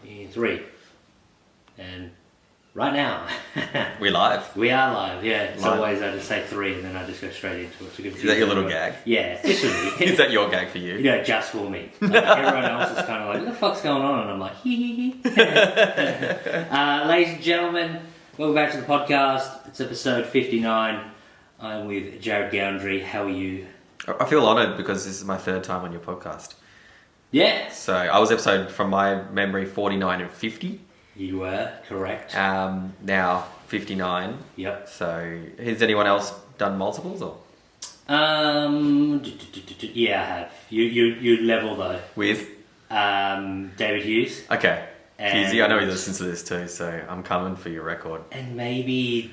in 3. And right now. We're live. We are live, yeah. It's Live. always I just say 3 and then I just go straight into it. Is that your little gag? Yeah, just for me. Is that your gag for you? You know, just for me. Like, everyone else is kind of like, what the fuck's going on? And I'm like, hee hee hee. Ladies and gentlemen, welcome back to the podcast. It's episode 59. I'm with Jarryd Goundrey. How are you? I feel honoured because this is my 3rd time on your podcast. Yeah. So I was episode, from my memory, 49 and 50. You were, correct. Now 59. Yep. So has anyone else done multiples or? Yeah, I have. You level though. With? David Hughes. Okay. And- Easy. I know he listens to this too, so I'm coming for your record. And maybe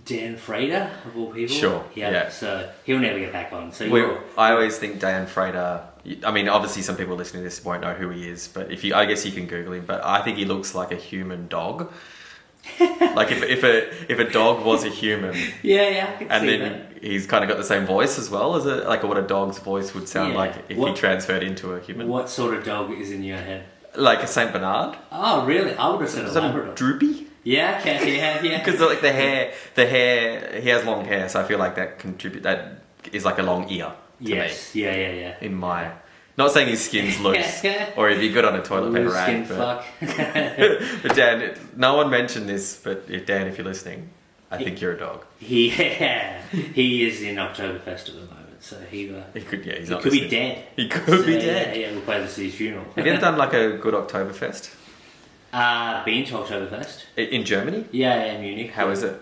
Dan Frater, of all people. Sure, yeah. So he'll never get back on. So I always think Dan Frater. I mean, obviously, some people listening to this won't know who he is, but I guess you can Google him. But I think he looks like a human dog. Like if a dog was a human, yeah, I can and see then that. he's kind of got the same voice as well as like what a dog's voice would sound Yeah. like if he transferred into a human. What sort of dog is in your head? Like a Saint Bernard. Oh, really? I would have said a Is that Labrador. a droopy? Yeah, okay, yeah. Because like the hair, he has long hair, so I feel like that is like a long ear to Yes, me. yeah. In my, not saying his skin's loose, or if you're good on a toilet paper Loose skin rag, fuck. but Dan, no one mentioned this, but Dan, if you're listening, I think you're a dog. He is in Oktoberfest at the moment, so he could, yeah, he's he not could be listening. dead. He could be So, dead. Yeah, we'll play this at his funeral. Have you ever done like a good Oktoberfest Been to Oktoberfest? in Germany? Yeah, in Munich. How is it?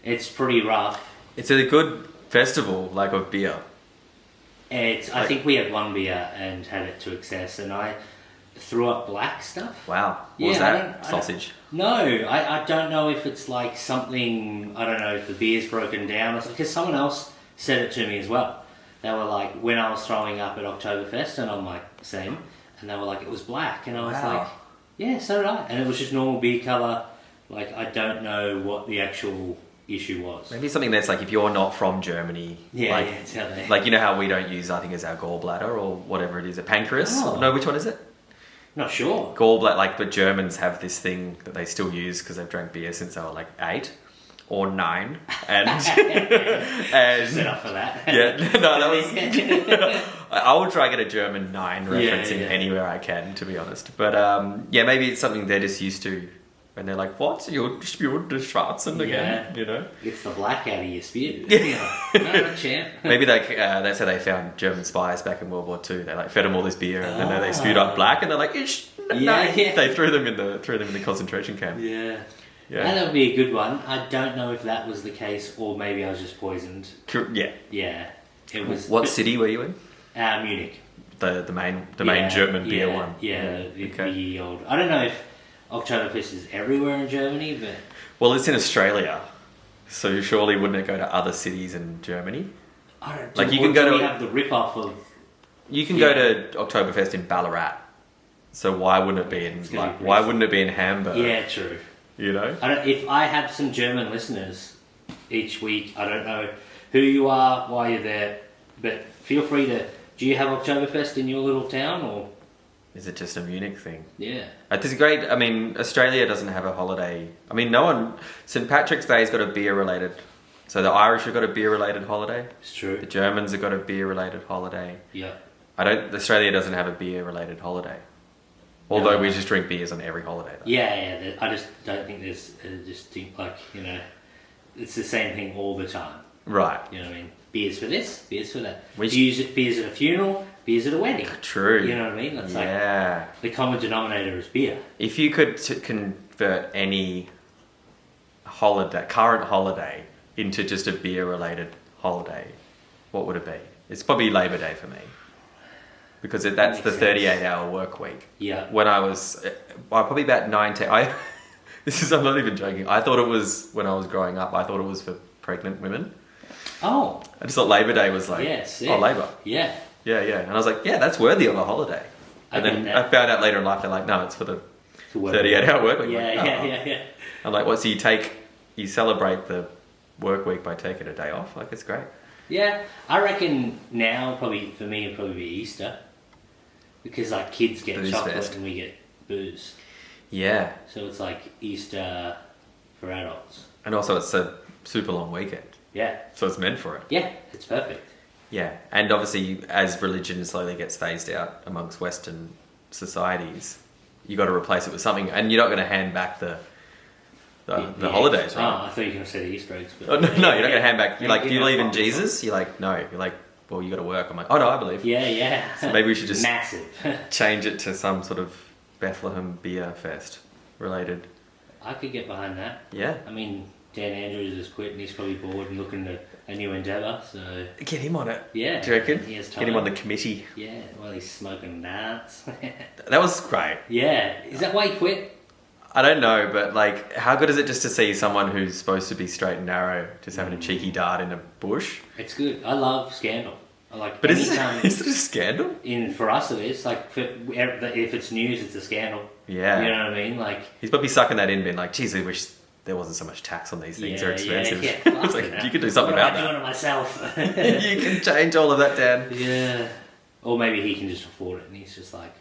It's pretty rough. It's a good festival, like of beer. I think we had one beer and had it to excess, and I threw up black stuff. Wow. What was Yeah, that? Sausage. No, I don't know if it's like something, I don't know if the beer's broken down or something, because someone else said it to me as well. They were like, when I was throwing up at Oktoberfest, and I'm like, same, and they were like, it was black, and I was Wow. like, yeah, so did I. And it was just normal beer colour, like I don't know what the actual issue was. Maybe something that's like if you're not from Germany, Yeah, it's how they... like you know how we don't use, I think, as our gallbladder or whatever it is, a pancreas. Oh. No, which one is it? Not sure. Gallbladder. Like, but Germans have this thing that they still use because they've drank beer since they were like 8 or 9, and Set up for that. yeah, no, that was. I will try to get a German 9 reference in Yeah. anywhere I can, to be honest. But yeah, maybe it's something they're just used to. And they're like, what? You spewed the Schwarzen again? You know? It's the black out of your spew. Yeah. No, champ. Maybe that's how they found German spies back in World War II. They like fed them all this beer, and then they spewed up black, and they're like, Ish, no. Yeah. They threw them in the concentration camp. Yeah. Yeah. That would be a good one. I don't know if that was the case, or maybe I was just poisoned. Yeah. Yeah. It was. What city were you in? Munich. The main German beer one. Yeah. Okay. The old. I don't know if Oktoberfest is everywhere in Germany, but Well, it's in Australia, so surely wouldn't it go to other cities in Germany? I don't. Like, you or can go do to- we have the rip-off of. You can go to Oktoberfest in Ballarat, so why wouldn't it be in It's gonna be why racist. wouldn't it be in Hamburg? Yeah, true. You know. If I had some German listeners each week, I don't know who you are, why you're there, but feel free to. Do you have Oktoberfest in your little town, or? Is it just a Munich thing? Yeah. It's great. I mean, Australia doesn't have a holiday. I mean, St. Patrick's Day's got a beer-related. So the Irish have got a beer-related holiday. It's true. The Germans have got a beer-related holiday. Yeah. Australia doesn't have a beer-related holiday. Although we just drink beers on every holiday. Though. Yeah. I just don't think there's a distinct, it's the same thing all the time. Right. You know what I mean? Beers for this, beers for that. Which- Beers at a funeral, beers at a wedding. True. You know what I mean? That's Yeah. like the common denominator is beer. If you could convert any current holiday into just a beer-related holiday, what would it be? It's probably Labor Day for me. Because that's the Makes sense. 38-hour work week. Yeah. When I was probably about 19, I'm not even joking. I thought it was, when I was growing up, I thought it was for pregnant women. Oh. I just thought Labor Day was like, Yes. oh, Labor. Yeah. Yeah. And I was like, yeah, that's worthy of a holiday. And I then get that. I found out later in life, they're like, no, it's for the To work. 38-hour work week. Yeah, I'm like, oh. yeah. I'm like, what? So you celebrate the work week by taking a day off? Like, it's great. Yeah, I reckon now probably for me it'd probably be Easter because like kids get Booze chocolate fest. and we get booze. Yeah. So it's like Easter for adults. And also it's a super long weekend. Yeah. So it's meant for it. Yeah, it's perfect. Yeah. And obviously as religion slowly gets phased out amongst Western societies, you got to replace it with something, and you're not going to hand back the holidays, right? Oh, I thought you were going to say the Easter eggs. But Oh, no, you're not going to hand back. You're like, do you believe in Jesus? You're like, no. You're like, well, you got to work. I'm like, oh no, I believe. Yeah. So maybe we should just massive change it to some sort of Bethlehem beer fest related. I could get behind that. Yeah. I mean, Dan Andrews has quit and he's probably bored and looking at a new endeavour, so... Get him on it. Yeah. Do you reckon? He has time. Get him on the committee. Yeah, while he's smoking darts. That was great. Yeah. Is that why he quit? I don't know, but like, how good is it just to see someone who's supposed to be straight and narrow just having a cheeky dart in a bush? It's good. I love scandal. I like. But is anytime it a scandal? for us, it is like if it's news, it's a scandal. Yeah. You know what I mean? Like he's probably sucking that in, being like, "Geez, I wish there wasn't so much tax on these things. They're expensive." Yeah. It's like you could do something about I'm that. doing it myself. You can change all of that, Dan. Yeah. Or maybe he can just afford it, and he's just like.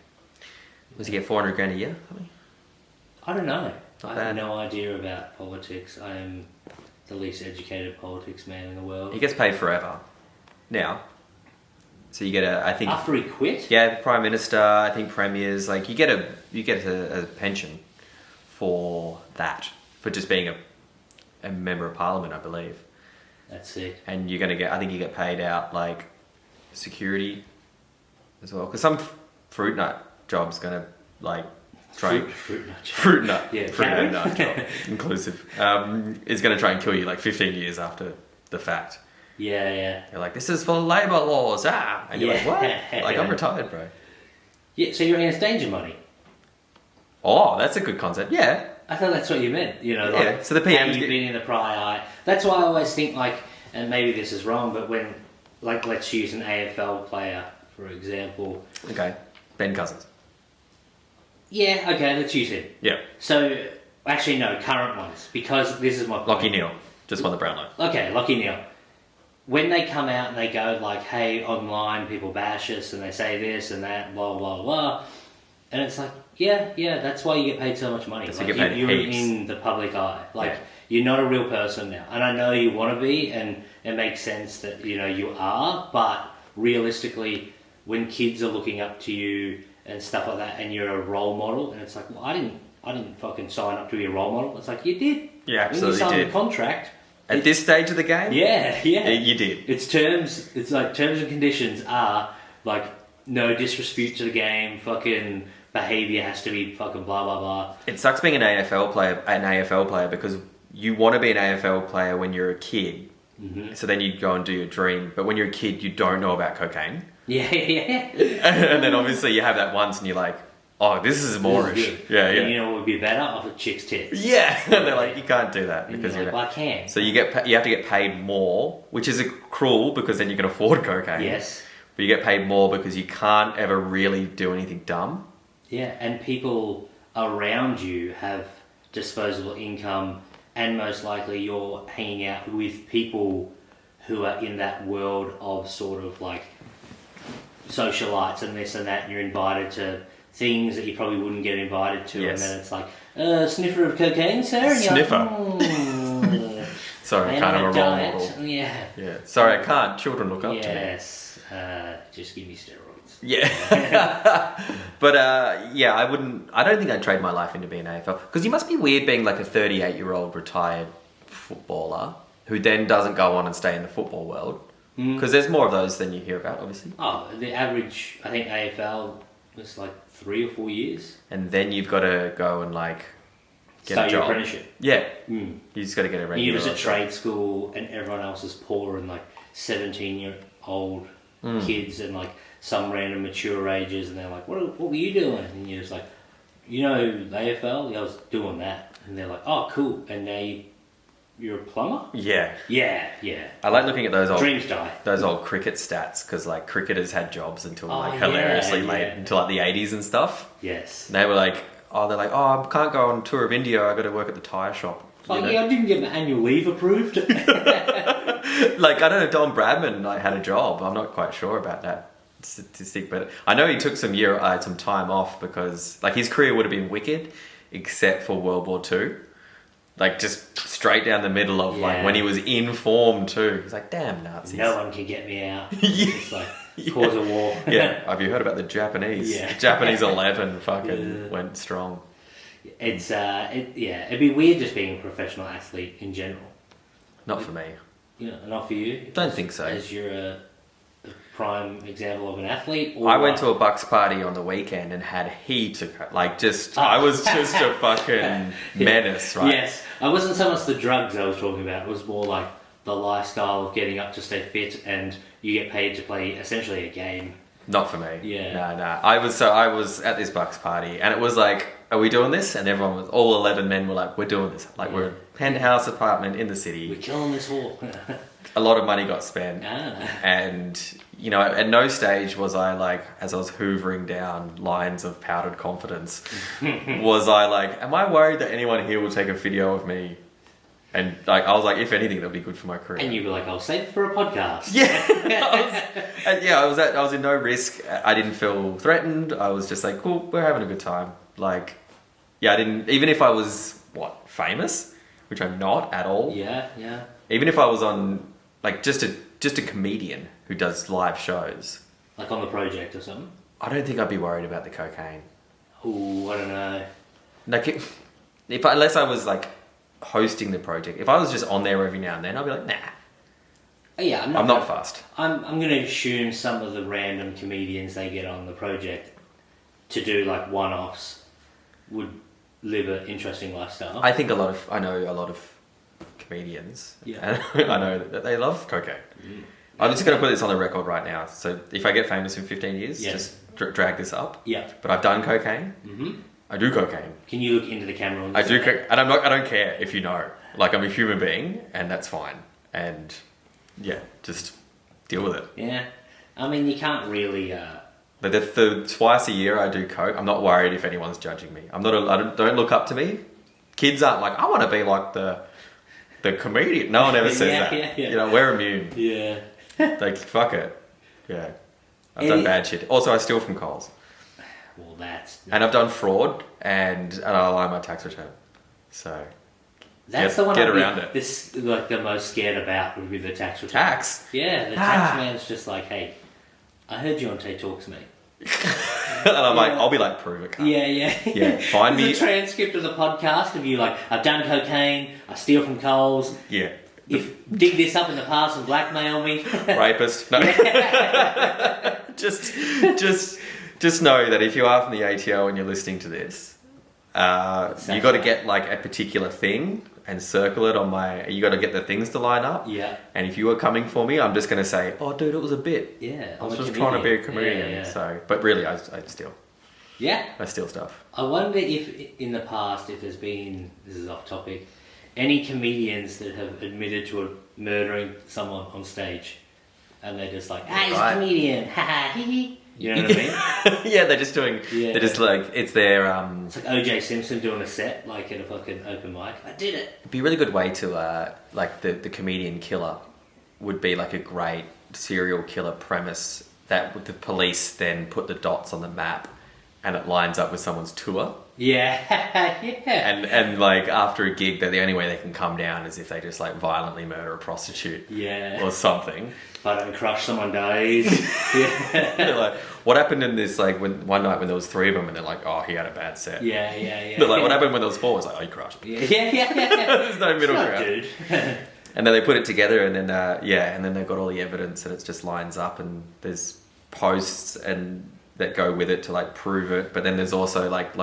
Does he get 400 grand a year? I don't know. Not I bad. have no idea about politics. I am the least educated politics man in the world. He gets paid forever. Now, so you get I think After he quit? yeah, the Prime Minister, I think premiers, like you get a pension for that, for just being a member of Parliament, I believe. That's it. And you're gonna I think you get paid out like security as well, because some fruit nut job's gonna like try fruit nut job, inclusive, is gonna try and kill you like 15 years after the fact. Yeah. You're like, this is for labour laws, and you're like, what? Like, I'm retired, bro. Yeah, so you're against danger money. Oh, that's a good concept. Yeah. I thought that's what you meant. You know, Yeah, like, so the PM's you've been in the prior eye. That's why I always think, like, and maybe this is wrong, but when, like, let's use an AFL player, for example. Okay. Ben Cousins. Yeah, okay, let's use him. Yeah. So, actually, no, current ones, because this is my point. Lachie Neale. Just won the Brownlow. Okay, Lachie Neale. When they come out and they go, like, hey, online, people bash us, and they say this and that, blah, blah, blah, and it's like, yeah, that's why you get paid so much money. That's like, you get paid you're heaps. in the public eye. Like, Yeah. you're not a real person now. And I know you want to be, and it makes sense that, you know, you are, but realistically, when kids are looking up to you and stuff like that, and you're a role model, and it's like, well, I didn't fucking sign up to be a role model. It's like, you did. Yeah, absolutely when you signed did. the contract. At this stage of the game? Yeah. You did. It's like terms and conditions are like no disrespect to the game, fucking behaviour has to be fucking blah blah blah. It sucks being an AFL player because you want to be an AFL player when you're a kid. Mm-hmm. So then you go and do your dream. But when you're a kid, you don't know about cocaine. Yeah. And then obviously you have that once and you're like, oh, this is moreish. Yeah. And you know what would be better? Off a chick's tits. Yeah. And they're like, you can't do that because you're like, well, I can. So you have to get paid more, which is cruel because then you can afford cocaine. Yes. But you get paid more because you can't ever really do anything dumb. Yeah, and people around you have disposable income, and most likely you're hanging out with people who are in that world of sort of like socialites and this and that, and you're invited to things that you probably wouldn't get invited to. Yes. And then it's like, sniffer of cocaine, sir? And you're Sniffer. Like, Sorry, I can't have a role diet. model. Yeah. Sorry, I can't. Children look up to me. Yes. Just give me steroids. Yeah. But I don't think I'd trade my life into being AFL. Because you must be weird being like a 38-year-old retired footballer who then doesn't go on and stay in the football world. Because there's more of those than you hear about, obviously. Oh, the average, I think AFL was like 3 or 4 years. And then you've got to go and like get Start a your job. apprenticeship. Yeah. You just got to get a And regular you're just at job. trade school and everyone else is poor and like 17-year-old kids and like some random mature ages, and they're like, what were you doing? And you're just like, you know, the AFL? Yeah, I was doing that. And they're like, oh, cool. And now you're a plumber? Yeah. Yeah. I like looking at those Dreams die. old cricket stats because like cricketers had jobs until like yeah, hilariously yeah. late, until like the 80s and stuff. Yes. And they were like, I can't go on tour of India. I got to work at the tyre shop. Oh, you know? yeah, I didn't get my annual leave approved. Like I don't know, Don Bradman like had a job. I'm not quite sure about that. statistic, but I know he took some time off because like his career would have been wicked, except for World War II. Like just straight down the middle of like when he was in form too. He's like, damn Nazis. No one can get me out. It's like cause a war. Yeah. Have you heard about the Japanese? Yeah. Japanese 11 fucking went strong. It's it'd be weird just being a professional athlete in general. Not for me. You know, not for you. Don't think so. As you're a prime example of an athlete. Or I went to a Bucks party on the weekend and had heaps of I was just a fucking menace, right? Yes, I wasn't so much the drugs I was talking about. It was more like the lifestyle of getting up to stay fit, and you get paid to play essentially a game. Not for me. Yeah. No. I was at this Bucks party, and it was like, are we doing this? And everyone was, all 11 men were like, we're doing this. Like, we're a penthouse apartment in the city. We're killing this war. A lot of money got spent. And, you know, at no stage was I like, as I was hoovering down lines of powdered confidence, was I like, am I worried that anyone here will take a video of me? And like, I was like, if anything, that'll be good for my career. And you were like, I'll save it for a podcast. Yeah. I was in no risk. I didn't feel threatened. I was just like, cool, we're having a good time. Like, yeah, I didn't, even if I was, famous, which I'm not at all. Yeah. Even if I was on, like, just a comedian who does live shows. Like on the project or something? I don't think I'd be worried about the cocaine. Ooh, I don't know. Like, unless I was, like, hosting the project. If I was just on there every now and then, I'd be like, nah. Yeah, I'm not fussed. I'm going to assume some of the random comedians they get on the project to do, like, one-offs would live an interesting lifestyle. I know a lot of comedians. Yeah. And I know that they love cocaine. I'm just going to put this on the record right now. So if I get famous in 15 years, just drag this up. Yeah. But I've done cocaine. Mm-hmm. I do cocaine. Can you look into the camera? And I do, and I don't care if you know. Like, I'm a human being, and that's fine. And yeah, just deal with it. Yeah. I mean, you can't really. The twice a year I do coke. I'm not worried if anyone's judging me. Don't look up to me. Kids aren't like, I want to be like the comedian. No one ever says that. Yeah. You know, we're immune. Yeah. Like, fuck it. Yeah. I've done bad shit. Also, I steal from Coles. Well, that's... And I've done fraud, and I lie my tax return. So... That's the one get around it. This, like, the most scared about would be the tax return. Tax? Yeah, the tax man's just like, hey, I heard you on Tait Talks, mate. And I'm like, I'll be like, prove it, cunt. Yeah. Find me... There's a transcript of the podcast of you like, I've done cocaine, I steal from Coles. Yeah. Dig this up in the past and blackmail me. Rapist. No. Just know that if you are from the ATO and you're listening to this, you got to get like a particular thing and circle it on my... You got to get the things to line up. Yeah. And if you were coming for me, I'm just going to say, oh, dude, it was a bit. Yeah. I was just trying to be a comedian. Yeah. So, but really, I steal. Yeah. I steal stuff. I wonder if in the past, if there's been... This is off topic. Any comedians that have admitted to murdering someone on stage, and they're just like, he's a comedian, ha ha, hee hee. You know what I mean? Yeah, they're just doing. Yeah. They're just like, it's their. It's like OJ Simpson doing a set, like at a fucking open mic. I did it. It'd be a really good way to, like the comedian killer, would be like a great serial killer premise that the police then put the dots on the map, and it lines up with someone's tour. Yeah, yeah. And like after a gig, the only way they can come down is if they just like violently murder a prostitute. Yeah. Or something. If I don't crush someone dies. Yeah. They're like, what happened in this, like when one night when there was 3 of them and they're like, oh, he had a bad set. Yeah. They're like, what happened when there was 4? It's like, oh, you crushed him. Yeah. There's no middle ground. Dude. And then they put it together and then, and then they've got all the evidence and it just lines up and there's posts and that go with it to like prove it. But then there's also like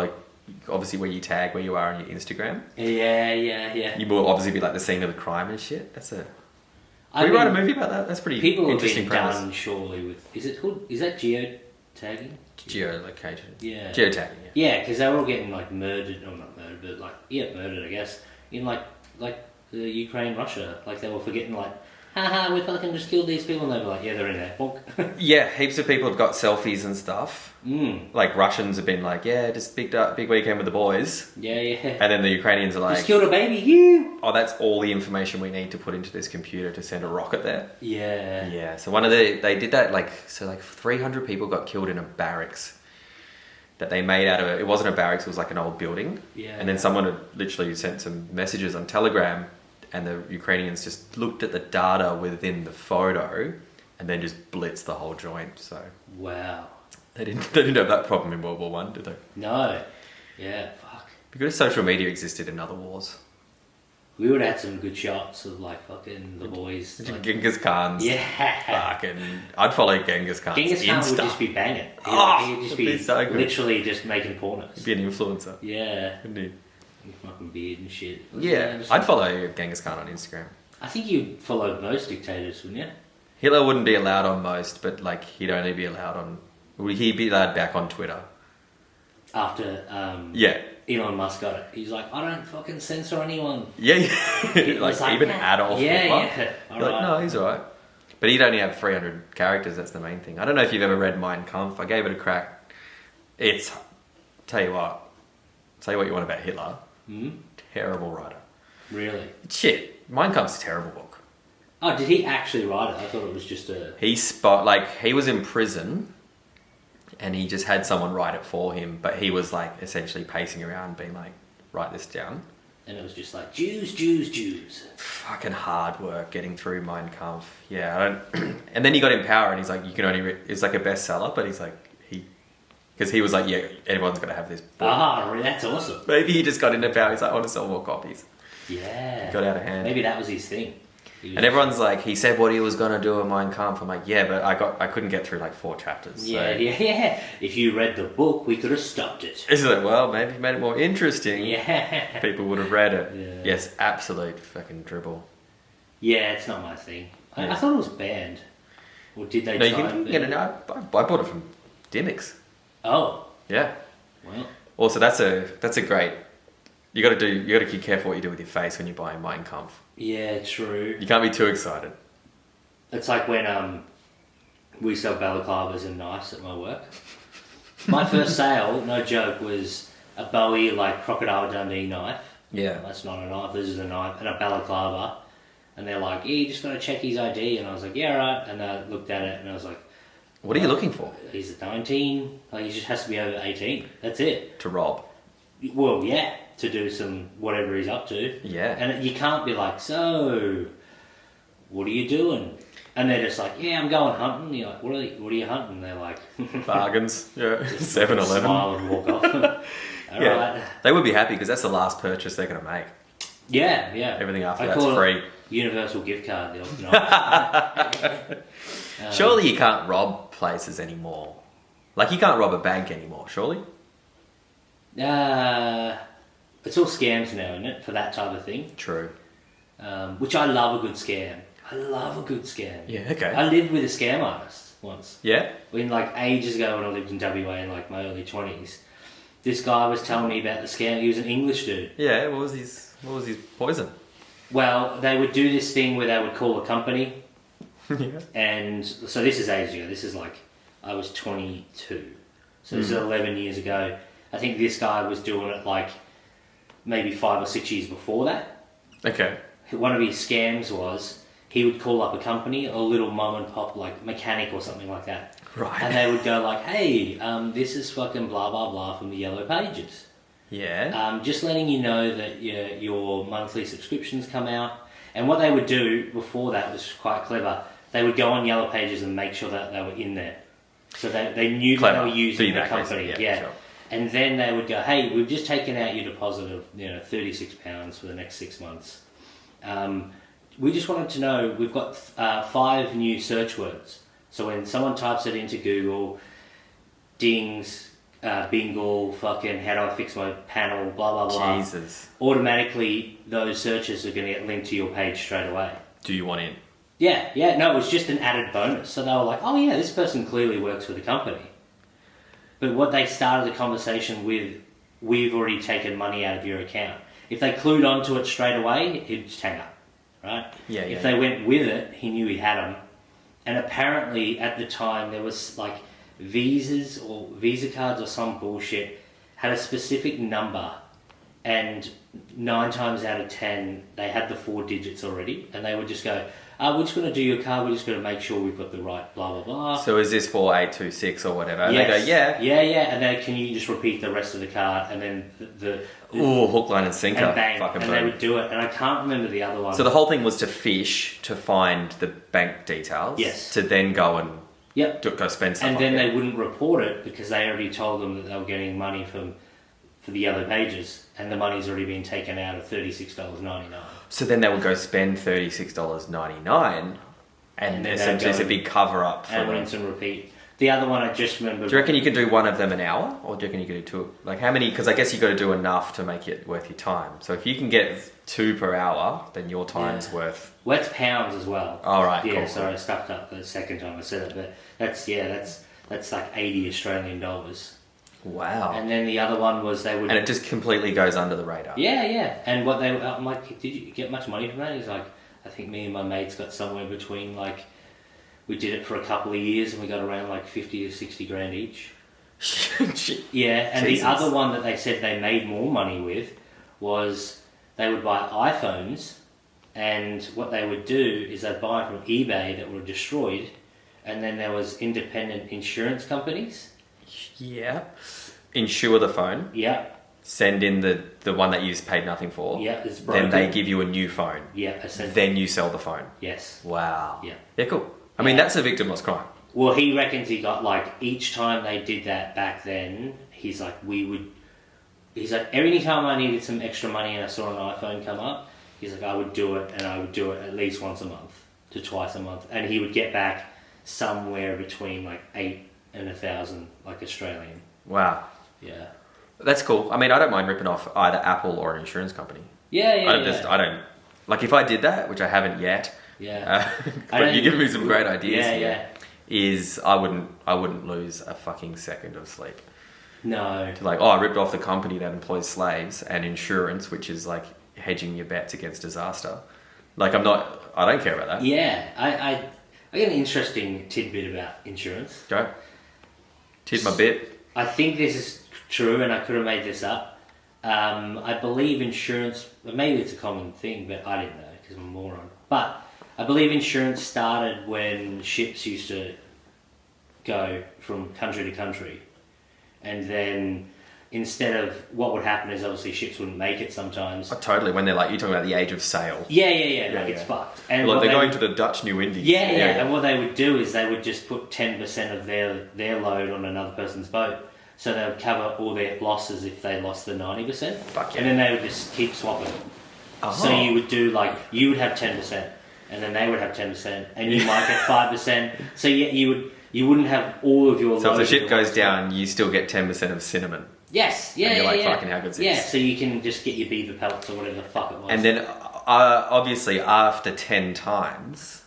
obviously where you tag where you are on your Instagram. Yeah. You will obviously be like the scene of the crime and shit. Can we write a movie about that? That's pretty interesting premise. Done surely with... Is that geotagging? Geolocation. Yeah. Geotagging, yeah. Yeah, because they were all getting like murdered, or not murdered, but like, murdered I guess, in like the Ukraine, Russia. Like they were forgetting like haha, we fucking just killed these people. And they'd be like, yeah, they're in that book. Yeah, heaps of people have got selfies and stuff. Like Russians have been like, yeah, just big weekend with the boys. Yeah, yeah. And then the Ukrainians are like, just killed a baby, you. oh, that's all the information we need to put into this computer to send a rocket there. Yeah. Yeah, so they did that, like 300 people got killed in a barracks that they made out of, it wasn't a barracks, it was like an old building. Yeah. And then someone had literally sent some messages on Telegram, and the Ukrainians just looked at the data within the photo and then just blitzed the whole joint. So wow. They didn't have that problem in World War One, did they? No. Yeah, fuck. Because social media existed in other wars. We would have had some good shots of like fucking the boys. Like, Genghis Khan's. Yeah. Fucking, I'd follow Genghis Khan's Genghis Khan Insta. would just be banging. He'd just be so good. literally just making pornos. He'd be an influencer. Yeah. Wouldn't he? With fucking beard and shit. Yeah. I'd follow Genghis Khan on Instagram. I think you'd follow most dictators, wouldn't you? Hitler wouldn't be allowed on most, but like he'd only be allowed on. Would he be allowed back on Twitter? After yeah. Elon Musk got it. He's like, I don't fucking censor anyone. Yeah, like even Adolf Hitler. Yeah. All like, right. no, he's alright. But he'd only have 300 characters, that's the main thing. I don't know if you've ever read Mein Kampf. I gave it a crack. It's... Tell you what you want about Hitler. Terrible writer. Really? Shit. Mein Kampf's a terrible book. Oh, did he actually write it? I thought it was just a... He was in prison... And he just had someone write it for him, but he was like essentially pacing around being like, write this down. And it was just like, Jews, Jews, Jews. Fucking hard work getting through Mein Kampf. Yeah, I don't... And then he got in power and he's like, you can only... It's like a bestseller, but he's like, because he was like, yeah, everyone's got to have this book. Ah, that's awesome. Maybe he just got into power. He's like, I want to sell more copies. Yeah. Got out of hand. Maybe that was his thing. And everyone's like, he said what he was going to do in Mein Kampf. I'm like, yeah, but I couldn't get through like 4 chapters. Yeah, so. yeah. If you read the book, we could have stopped it. It's like, well, maybe made it more interesting. Yeah. People would have read it. Yeah. Yes, absolute fucking dribble. Yeah, it's not my thing. Yeah. I thought it was banned. Or did they No, try you can get it. I bought it from Dimmicks. Oh. Yeah. Well. Also, that's a great... You got to be careful what you do with your face when you're buying Mein Kampf. Yeah, true. You can't be too excited. It's like when we sell balaclavas and knives at my work. My first sale, no joke, was a Bowie like Crocodile Dundee knife. Yeah. That's not a knife, this is a knife, and a balaclava. And they're like, yeah, you just got to check his ID. And I was like, yeah, right. And I looked at it and I was like... What are you looking for? He's 19. Like, he just has to be over 18. That's it. To rob. Well, yeah. To do some whatever he's up to. Yeah. And you can't be like, so, what are you doing? And they're just like, yeah, I'm going hunting. You're like, what are you hunting? They're like... Bargains. Yeah. 7-Eleven. Smile and walk off. All yeah. right. They would be happy because that's the last purchase they're going to make. Yeah, yeah. Everything after I that's call free. It universal gift card. Surely you can't rob places anymore. Like, you can't rob a bank anymore, surely? It's all scams now, isn't it? For that type of thing. True. Which I love a good scam. I love a good scam. Yeah, okay. I lived with a scam artist once. Yeah? When like ages ago when I lived in WA in like my early 20s. This guy was telling me about the scam. He was an English dude. Yeah, what was his poison? Well, they would do this thing where they would call a company. Yeah. And so this is ages ago. This is like, I was 22. So this is 11 years ago. I think this guy was doing it like maybe 5 or 6 years before that. Okay. One of his scams was he would call up a company, a little mum and pop like mechanic or something like that. Right. And they would go like, hey, this is fucking blah, blah, blah from the Yellow Pages. Yeah. Just letting you know that your monthly subscriptions come out. And what they would do before that was quite clever. They would go on Yellow Pages and make sure that they were in there. So they knew that they were using the company. Yeah. Sure. And then they would go, hey, we've just taken out your deposit of £36 for the next 6 months. We just wanted to know, we've got 5 new search words. So when someone types it into Google, dings, bingle, fucking how do I fix my panel, blah, blah, blah. Jesus. Automatically, those searches are going to get linked to your page straight away. Do you want in? Yeah. No, it was just an added bonus. So they were like, oh yeah, this person clearly works for the company. But what they started the conversation with, we've already taken money out of your account. If they clued onto it straight away, it'd just hang up. right? Yeah, If yeah, they yeah. went with it, he knew he had them. And apparently at the time there was like visas or visa cards or some bullshit had a specific number, and 9 times out of 10 they had the 4 digits already, and they would just go, we're just going to do your card, we're just going to make sure we've got the right blah blah blah. So is this 4826 or whatever? And Yes. they go, yeah. Yeah, and then can you just repeat the rest of the card, and then the Ooh, hook, line and sinker. and bang, Fucking and boom. they would do it, and I can't remember the other one. So the whole thing was to fish to find the bank details. Yes. To then go and Yep. go spend stuff And on then it. they wouldn't report it because they already told them that they were getting money for the yellow pages, and the money's already been taken out of $36.99. So then they would go spend $36.99 and then essentially they'd it's go a big cover up for And them. rinse and repeat. The other one I just remember. Do you reckon you could do one of them an hour, or do you reckon you could do 2? Like how many? Because I guess you got to do enough to make it worth your time. So if you can get 2 per hour, then your time's worth. Well, it's pounds as well. All right. Yeah, cool. sorry, I stuffed up the second time I said it, but that's like 80 Australian dollars. Wow. And then the other one was they would. And it just completely goes under the radar. Yeah. And what I'm like, did you get much money from that? He's like, I think me and my mates got somewhere between like. We did it for a couple of years and we got around like 50 to 60 grand each. Yeah, and Jesus. the other one that they said they made more money with was they would buy iPhones, and what they would do is they'd buy from eBay that were destroyed, and then there was independent insurance companies. Yeah. Insure the phone. Yeah, Send in the one that you paid nothing for. yeah, it's broken. Then they give you a new phone. Yeah, essentially. Then you sell the phone. Yes. Wow. Yeah. Yeah, cool. I mean, that's a victimless crime. Well, he reckons he got like each time they did that back then. He's like, He's like, every time I needed some extra money and I saw an iPhone come up, he's like, I would do it, and I would do it at least once a month to twice a month, and he would get back somewhere between like 8 and 1,000 like Australian. Wow. Yeah. That's cool. I mean, I don't mind ripping off either Apple or an insurance company. Yeah. I don't like if I did that, which I haven't yet. Yeah. But you're giving me some great ideas Yeah, here. yeah. Is I wouldn't lose a fucking second of sleep. No. To like, I ripped off the company that employs slaves, and insurance, which is like hedging your bets against disaster. Like I don't care about that. Yeah. I get an interesting tidbit about insurance. Go. Tid my bit. I think this is true, and I could have made this up. I believe insurance, maybe it's a common thing, but I didn't know because I'm a moron. But I believe insurance started when ships used to go from country to country. And then instead of what would happen is obviously ships wouldn't make it sometimes. Oh, totally. When they're like, you're talking about the age of sail. Yeah. Yeah, Like it's yeah. fucked. And Like what they're they going would- to the Dutch New Indies. Yeah. And what they would do is they would just put 10% of their load on another person's boat. So they would cover all their losses if they lost the 90%. Fuck yeah. And then they would just keep swapping. Oh. So you would do like, you would have 10%, and then they would have 10%, and you might get 5%. So you wouldn't have all of your So if load the ship at goes once. down, you still get 10% of cinnamon. Yes, yeah, And you're like, yeah. fucking how good's this? Yeah, so you can just get your beaver pelts or whatever the fuck it was. And then, obviously, after 10 times,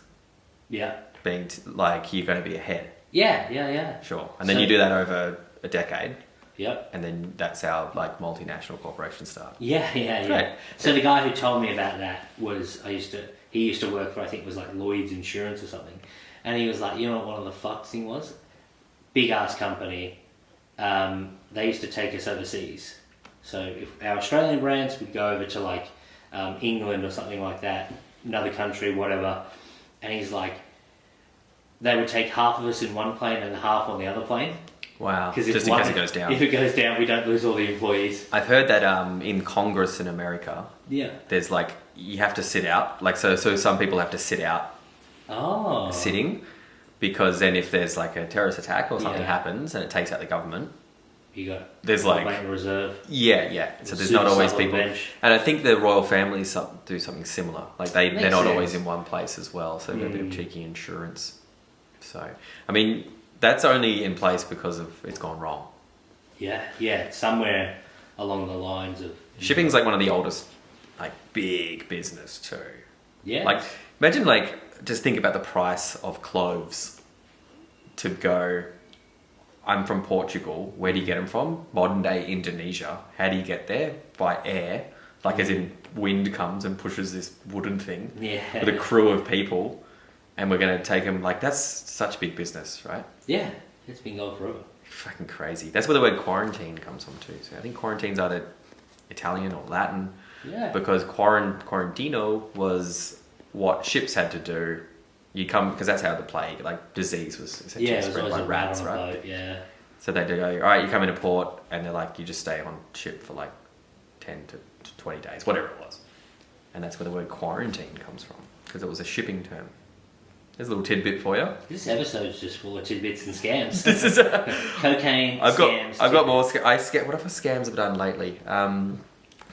Yeah. being like, you're going to be ahead. Yeah. Sure. And then So- you do that over a decade, Yep. and then that's how like multinational corporations start. Yeah. Great. So the guy who told me about that was, he used to work for, I think it was like Lloyd's Insurance or something. And he was like, you know what one of the fucks thing was? Big ass company. They used to take us overseas. So if our Australian brands would go over to like England or something like that, another country, whatever. And he's like, they would take half of us in one plane and half on the other plane. Wow. Because Just in case it goes down. If it goes down, we don't lose all the employees. I've heard that in Congress in America, Yeah. there's like, you have to sit out. Like, so some people have to sit out Oh. sitting, because then if there's like a terrorist attack or something Yeah. happens and it takes out the government, You got there's like, Bank Reserve. yeah. So there's Super not always solid people. bench. And I think the royal families do something similar. Like they're Makes not sense. always in one place as well. So they've got a bit of cheeky insurance. So, I mean, that's only in place because of it's gone wrong. Yeah. Somewhere along the lines of Shipping's like one of the oldest, like big business too. yeah. Like, imagine like, just think about the price of cloves to go, I'm from Portugal, where do you get them from? Modern day Indonesia. How do you get there? By air. Like as in wind comes and pushes this wooden thing with a Yeah. crew of people, and we're going to take them. Like that's such big business, right? Yeah. It's been going forever. Fucking crazy. That's where the word quarantine comes from too. So I think quarantine's either Italian or Latin. Yeah. Because quarantino was what ships had to do. You come because that's how the plague, like disease, was essentially Yeah, it was spread always by a rat rats, on a right? boat, yeah. So they do go, all right, you come into port, and they're like, you just stay on ship for like 10 to 20 days, whatever it was. And that's where the word quarantine comes from, because it was a shipping term. There's a little tidbit for you. This episode's just full of tidbits and scams. This is Cocaine, I've scams. got more. What other scams have I done lately?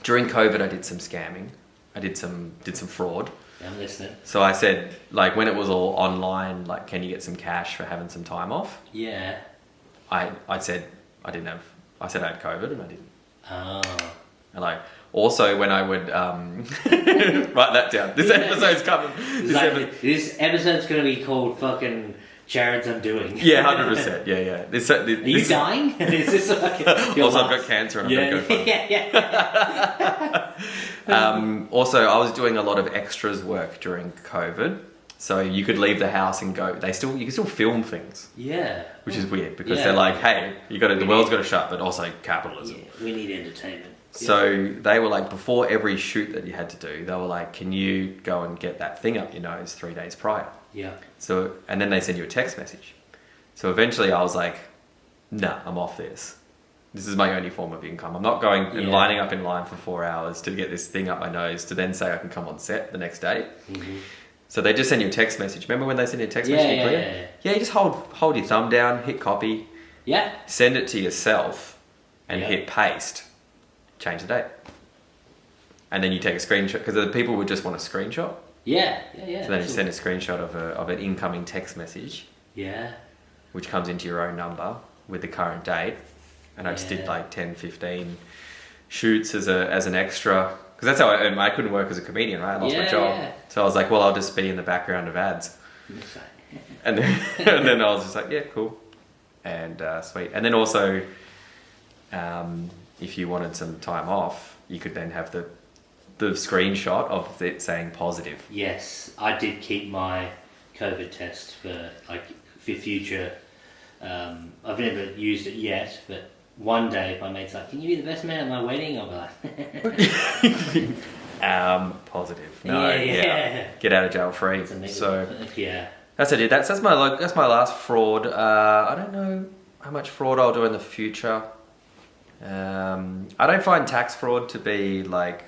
During COVID, I did some scamming. I did some fraud. I'm listening. So I said, like, when it was all online, like, can you get some cash for having some time off? Yeah. I said I didn't have. I said I had COVID, and I didn't. Oh. And like, also when I would write that down. This episode's coming. This episode's going to be called fucking Jarryd's Undoing. Yeah, 100%. Yeah. Are you dying? Is this fucking... Also, I've got cancer and I'm going to go for it. Yeah. Also, I was doing a lot of extras work during COVID. So you could leave the house and go. You can still film things. Yeah. Which is weird because they're like, hey, the world's got to shut, but also capitalism. Yeah, we need entertainment. So they were like, before every shoot that you had to do, they were like, can you go and get that thing up your nose 3 days prior? Yeah. So, and then they send you a text message. So eventually I was like, nah, I'm off this. This is my only form of income. I'm not going and lining up in line for 4 hours to get this thing up my nose to then say I can come on set the next day. Mm-hmm. So they just send you a text message. Remember when they send you a text message? Yeah, you just hold your thumb down, hit copy. Yeah. Send it to yourself and hit paste. Change the date. And then you take a screenshot, because the people would just want a screenshot. Yeah. So then you send a screenshot of an incoming text message. Yeah. Which comes into your own number with the current date. And I just did like 10, 15 shoots as an extra. Because that's how I couldn't work as a comedian, right? I lost my job. Yeah. So I was like, well, I'll just be in the background of ads. And then I was just like, yeah, cool. And sweet. And then also, if you wanted some time off, you could then have the screenshot of it saying positive. Yes, I did keep my COVID test for future. I've never used it yet, but one day my mate's like, "Can you be the best man at my wedding?" I'll be like, positive. No, yeah. Get out of jail free. So yeah, that's it. That's my last fraud. I don't know how much fraud I'll do in the future. I don't find tax fraud to be like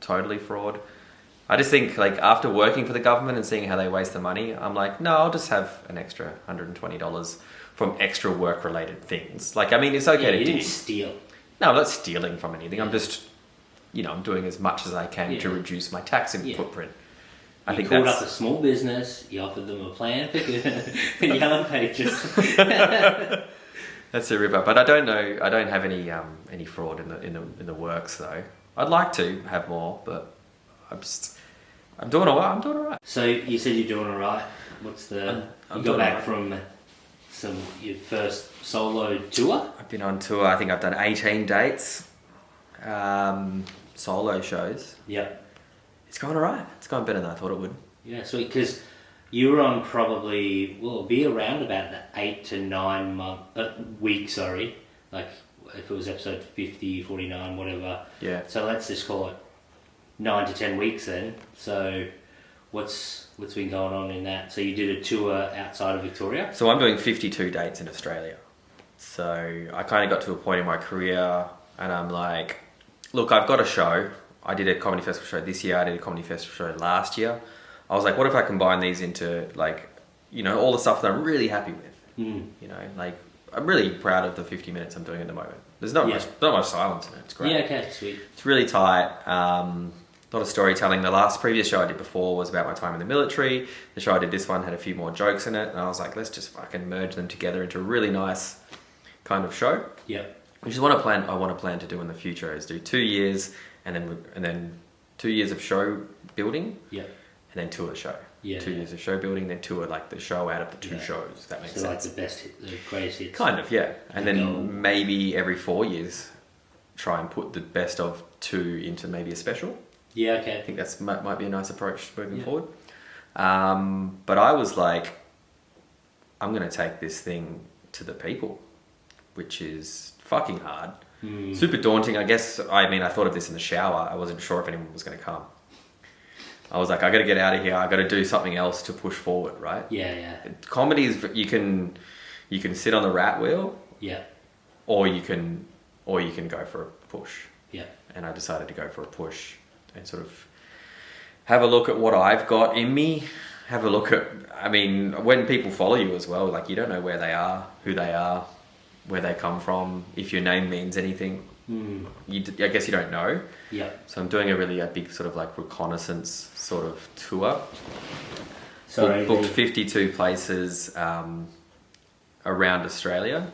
totally fraud. I just think like after working for the government and seeing how they waste the money, I'm like, no, I'll just have an extra $120 from extra work related things. Like, I mean, it's okay to you didn't steal. No, I'm not stealing from anything. I'm just, I'm doing as much as I can to reduce my tax footprint. I think called up a small business. You offered them a plan for Yellow Pages. That's a rip up, but I don't know. I don't have any fraud in the works though. I'd like to have more, but I'm doing all right. I'm doing all right. So you said you're doing all right. What's the? You got back from your first solo tour? I've been on tour. I think I've done 18 dates, solo shows. Yep. It's going all right. It's going better than I thought it would. Yeah, sweet. Because you were on probably, it'll be around about the 8 to 9 week, sorry. Like, if it was episode 50, 49, whatever. Yeah. So let's just call it 9 to 10 weeks then. So what's been going on in that? So you did a tour outside of Victoria? So I'm doing 52 dates in Australia. So I kind of got to a point in my career and I'm like, look, I've got a show. I did a comedy festival show this year. I did a comedy festival show last year. I was like, what if I combine these into all the stuff that I'm really happy with? Like I'm really proud of the 50 minutes I'm doing at the moment. There's not much silence in it. It's great. Yeah, okay, sweet. It's really tight. A lot of storytelling. The previous show I did before was about my time in the military. The show I did this one had a few more jokes in it. And I was like, let's just fucking merge them together into a really nice kind of show. Yeah. Which is what I want to plan to do in the future is do 2 years and then 2 years of show building. Yeah. And then tour the show. Yeah. 2 years of show building, then tour like the show out of the two shows. If that makes sense. So like the greatest hits. Kind of, yeah. And then maybe every 4 years try and put the best of 2 into maybe a special. Yeah, I okay. think that's might be a nice approach moving forward. But I was like, I'm going to take this thing to the people, which is fucking hard. Super daunting. I guess, I mean, I thought of this in the shower. I wasn't sure if anyone was going to come. I was like, I got to get out of here. I got to do something else to push forward, right? Yeah. Comedy is, you can sit on the rat wheel. Yeah. Or you can go for a push. Yeah. And I decided to go for a push and sort of have a look at what I've got in me. Have a look at, I mean, when people follow you as well, like you don't know where they are, who they are, where they come from, if your name means anything. I guess you don't know. Yeah. So I'm doing a big sort of like reconnaissance sort of tour. Sorry. Booked 52 places around Australia,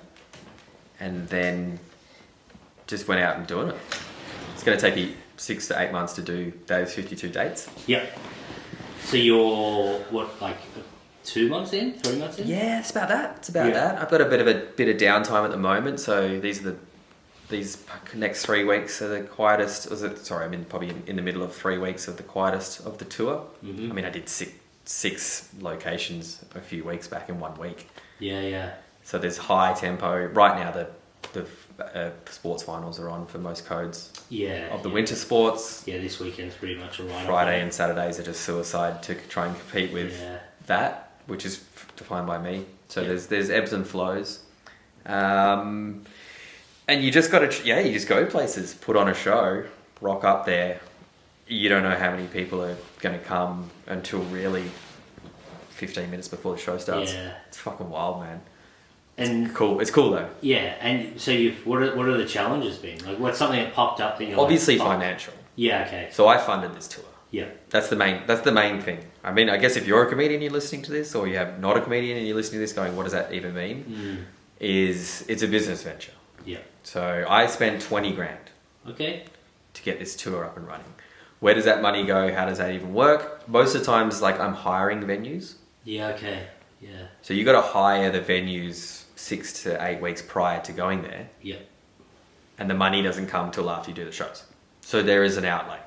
and then just went out and doing it. It's going to take you 6 to 8 months to do those 52 dates. Yep. So you're what, like 2 months in, 3 months in? Yeah, it's about that. I've got a bit of downtime at the moment, so these next 3 weeks are the quietest. I'm probably in the middle of 3 weeks of the quietest of the tour. I mean, I did six locations a few weeks back in 1 week. Yeah. So there's high tempo right now. The sports finals are on for most codes. Of the winter sports. Yeah, this weekend's pretty much a write-off. Friday and Saturdays are just suicide to try and compete with that, which is defined by me. So there's ebbs and flows, and you just got to you just go places, put on a show, rock up there. You don't know how many people are going to come until really 15 minutes before the show starts. Yeah. It's fucking wild, man. And cool. It's cool though. Yeah, and so what are the challenges been? Like, what's something that popped up that you're obviously like, financial. Yeah, okay. So I funded this tour. Yeah. That's the main thing. I mean, I guess if you're a comedian, you're listening to this, or you're not a comedian and you're listening to this going, what does that even mean? It's a business venture. Yeah. So I spent 20 grand. Okay. To get this tour up and running. Where does that money go? How does that even work? Most of the times, like, I'm hiring venues. Yeah, okay. Yeah. So you got to hire the venues 6 to 8 weeks prior to going there. Yeah. And the money doesn't come till after you do the shows. So there is an outlay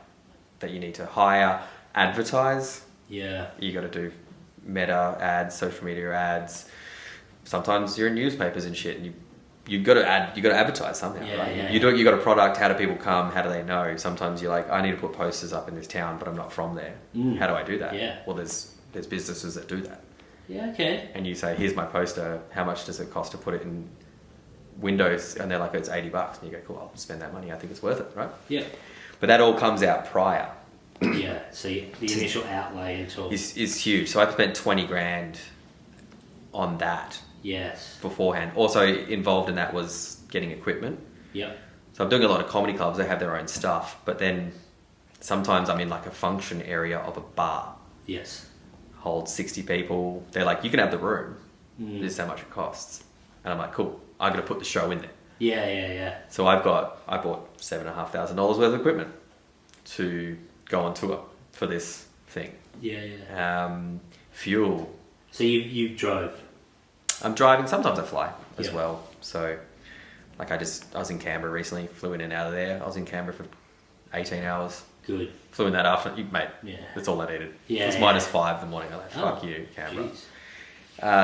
that you need to hire, advertise. Yeah. You got to do meta ads, social media ads. Sometimes you're in newspapers and shit, and you got to advertise somehow, right? You got a product. How do people come? How do they know? Sometimes you're like, I need to put posters up in this town, but I'm not from there. How do I do that? Yeah. Well, there's businesses that do that. Yeah. Okay. And you say, here's my poster. How much does it cost to put it in windows? And they're like, it's $80. And you go, cool, I'll spend that money. I think it's worth it, right? Yeah. But that all comes out prior. Yeah. So the initial outlay until is huge. So I spent 20 grand on that. Yes. Beforehand. Also involved in that was getting equipment. Yeah. So I'm doing a lot of comedy clubs. They have their own stuff, but then sometimes I'm in like a function area of a bar. Yes. Holds 60 people. They're like, you can have the room. This is how much it costs. And I'm like, cool. I'm going to put the show in there. Yeah. So I bought $7,500 worth of equipment to go on tour for this thing. Yeah. Fuel. So you drove. I'm driving. Sometimes I fly as well. So, like, I was in Canberra recently. Flew in and out of there. I was in Canberra for 18 hours. Good. Flew in that afternoon. Mate, that's all I needed. It was -5 in the morning. I'm like, fuck you, Canberra.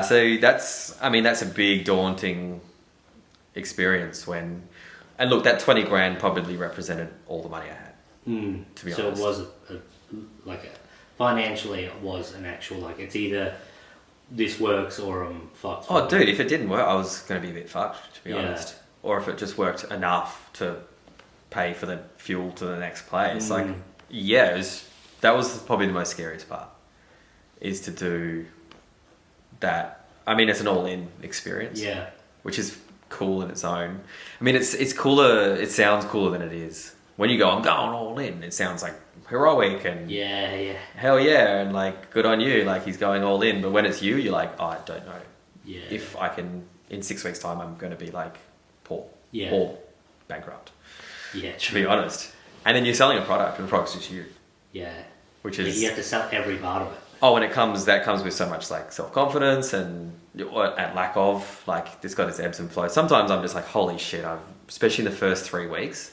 So that's a big, daunting experience when... And look, that 20 grand probably represented all the money I had, to be honest. So it was financially it was an actual, like, it's either this works or I'm fucked. Oh, dude, if it didn't work, I was going to be a bit fucked, to be honest. Or if it just worked enough to pay for the fuel to the next place. Like, that was probably the most scariest part, is to do that. I mean, it's an all-in experience. Yeah. Which is cool in its own. I mean, it's cooler, it sounds cooler than it is. When you go, I'm going all in, it sounds like heroic and hell yeah, and like, good on you, like, he's going all in. But when it's you, you're like, oh, I don't know if I can, in 6 weeks time, I'm going to be like poor or bankrupt, to be honest. And then you're selling a product, and the product's just you, which is, you have to sell every part of it. Oh, and that comes with so much like self-confidence and lack of, like, it's got its ebbs and flows. Sometimes I'm just like, holy shit, especially in the first 3 weeks,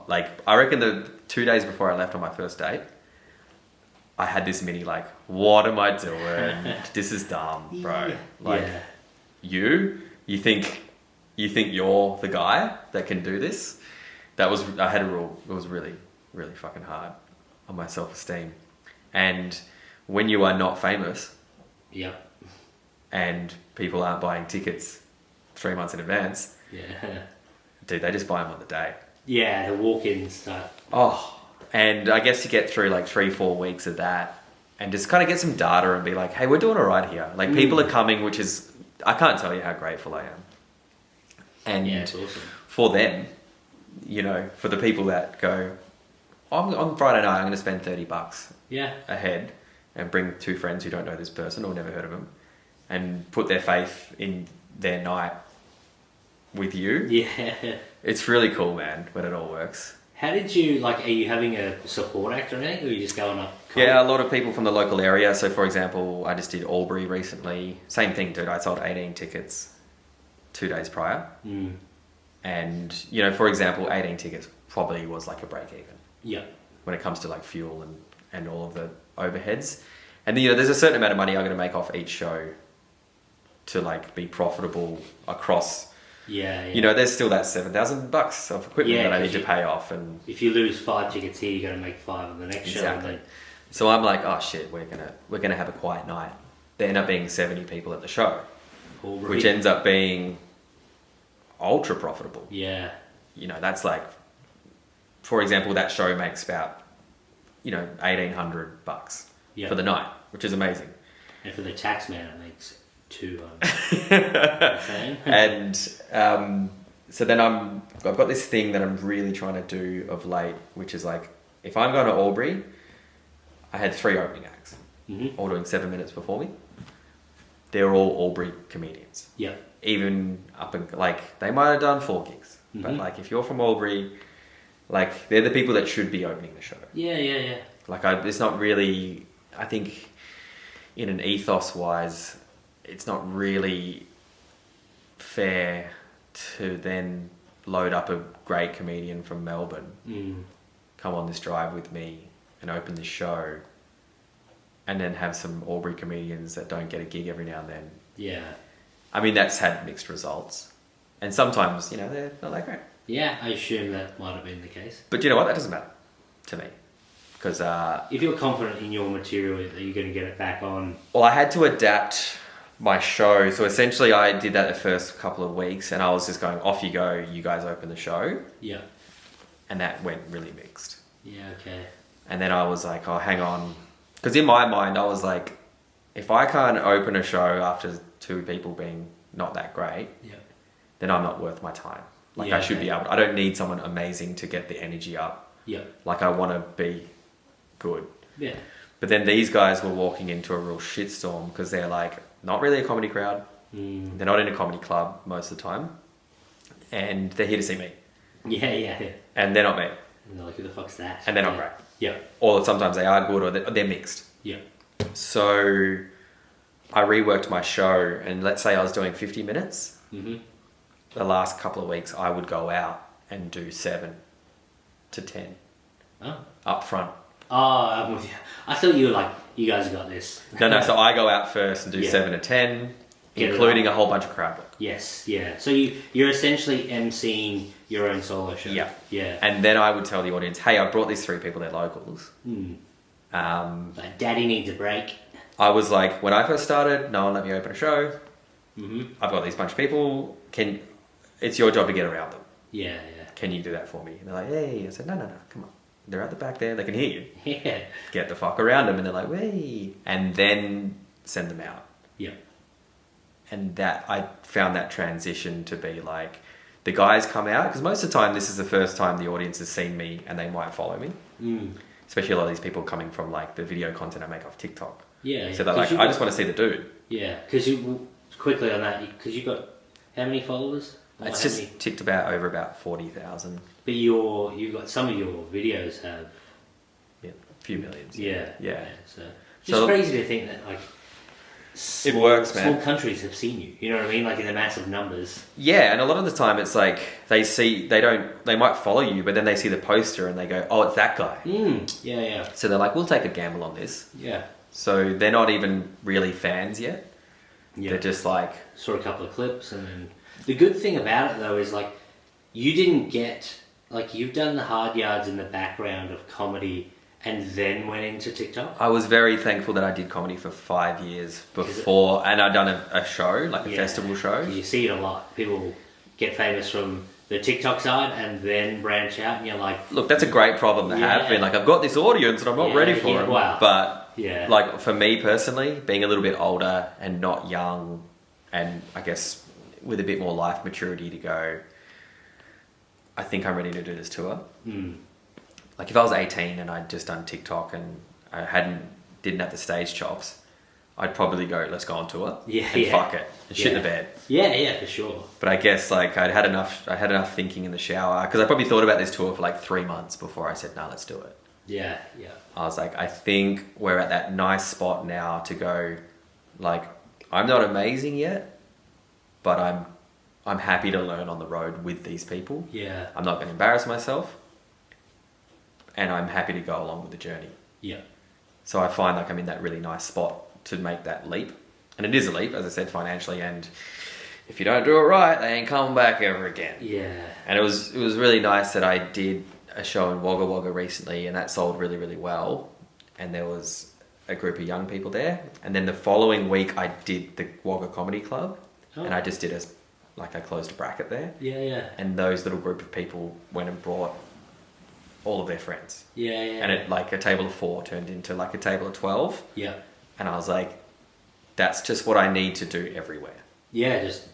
like, I reckon the 2 days before I left on my first date, I had this mini, like, what am I doing? This is dumb, bro. Like, you think you're the guy that can do this? It was really, really fucking hard on my self-esteem. And when you are not famous, and people aren't buying tickets 3 months in advance, dude, they just buy them on the day. Yeah, the walk-in stuff. Oh, and I guess you get through like 3-4 weeks of that, and just kind of get some data and be like, hey, we're doing all right here. Like, people are coming, which is, I can't tell you how grateful I am. And it's awesome. For them, for the people that go, on Friday night, I'm going to spend $30 ahead and bring 2 friends who don't know this person or never heard of him, and put their faith in their night with you. Yeah. It's really cool, man, when it all works. How did you, like, are you having a support act or anything, or are you just going up? Yeah, a lot of people from the local area. So, for example, I just did Albury recently. Same thing, dude. I sold 18 tickets 2 days prior. And, for example, 18 tickets probably was like a break even. Yeah. When it comes to like fuel and all of the overheads. And then, there's a certain amount of money I'm going to make off each show to like be profitable across. There's still that $7,000 of equipment that I need to pay off. And if you lose 5 tickets here, you got to make 5 on the next show. Exactly. So I'm like, oh shit, we're gonna have a quiet night. There end up being 70 people at the show, which ends up being ultra profitable. Yeah. That's like, for example, that show makes about, $1,800 for the night, which is amazing. And for the tax man, it makes 2. And so then I've got this thing that I'm really trying to do of late, which is like, if I'm going to Albury, I had 3 opening acts, all doing 7 minutes before me. They're all Albury comedians. Yeah. Even like, they might have done 4 gigs, but like, if you're from Albury, like, they're the people that should be opening the show. Yeah. Like, it's not really, I think, in an ethos wise, it's not really fair to then load up a great comedian from Melbourne, come on this drive with me and open this show, and then have some Albury comedians that don't get a gig every now and then. Yeah. I mean, that's had mixed results. And sometimes, they're not that great. Yeah, I assume that might have been the case. But you know what? That doesn't matter to me. Because if you're confident in your material that you're going to get it back on... Well, I had to adapt my show. So essentially I did that the first couple of weeks, and I was just going, off you go, you guys open the show. Yeah. And that went really mixed. Yeah, okay. And then I was like, oh, hang on. Because in my mind, I was like, if I can't open a show after 2 people being not that great, then I'm not worth my time. Like, I should be able to, I don't need someone amazing to get the energy up. Yeah. Like, I want to be good. Yeah. But then these guys were walking into a real shitstorm because they're like, not really a comedy crowd. They're not in a comedy club most of the time. And they're here to see me. Yeah. And they're not me. And they're like, who the fuck's that? And they're not great. Yeah. Or sometimes they are good, or they're mixed. Yeah. So I reworked my show, and let's say I was doing 50 minutes. The last couple of weeks, I would go out and do 7 to 10 up front. Oh, I'm with you. I thought you were like, you guys got this. No. So I go out first and do 7 to 10, including a whole bunch of crowd work. Yes, yeah. So you're essentially emceeing your own solo show. Yeah. And then I would tell the audience, hey, I brought these 3 people, they're locals. Like, Daddy needs a break. I was like, when I first started, no one let me open a show. I've got these bunch of people. It's your job to get around them. Yeah. Can you do that for me? And they're like, hey. I said, no, come on. They're at the back there. They can hear you. Yeah. Get the fuck around them. And they're like, hey. And then send them out. Yeah. And I found that transition to be like, the guys come out, because most of the time this is the first time the audience has seen me and they might follow me. Especially a lot of these people coming from like the video content I make off TikTok. Yeah. So they're like, I just want to see the dude. Yeah. Because quickly on that, because you've got how many followers? It's just ticked over about 40,000. But you got some of your videos have a few millions. Yeah. Yeah. So It's crazy to think that like it works, man. Small countries have seen you. You know what I mean? Like in the massive numbers. Yeah, and a lot of the time it's like they might follow you, but then they see the poster and they go, "Oh, it's that guy." Yeah. So they're like, "We'll take a gamble on this." Yeah. So they're not even really fans yet. Yeah. They're just like saw a couple of clips, and then the good thing about it though is like you didn't get like you've done the hard yards in the background of comedy. And then went into TikTok? I was very thankful that I did comedy for 5 years before, and I'd done a show, like a festival show. You see it a lot. People get famous from the TikTok side and then branch out, and you're like... Look, that's a great problem to have. Being like, I've got this audience and I'm not ready for it. Wow. But, like, for me personally, being a little bit older and not young, and I guess with a bit more life maturity to go, I think I'm ready to do this tour. Like if I was 18 and I'd just done TikTok and I didn't have the stage chops, I'd probably go, let's go on tour. Fuck it. And shit in the bed. Yeah, for sure. But I guess like I had enough thinking in the shower, because I probably thought about this tour for like 3 months before I said, no, let's do it. Yeah. I was like, I think we're at that nice spot now to go, like, I'm not amazing yet, but I'm happy to learn on the road with these people. Yeah. I'm not going to embarrass myself. And I'm happy to go along with the journey. Yeah. So I find like I'm in that really nice spot to make that leap. And it is a leap, as I said, financially. And if you don't do it right, they ain't coming back ever again. Yeah. And it was really nice that I did a show in Wagga Wagga recently, and that sold really, really well. And there was a group of young people there. And then the following week, I did the Wagga Comedy Club. Oh. And I just did I closed a bracket there. Yeah. And those little group of people went and brought all of their friends. Yeah. And it like a table of 4 turned into like a table of 12. Yeah. And I was like, that's just what I need to do everywhere. Yeah, just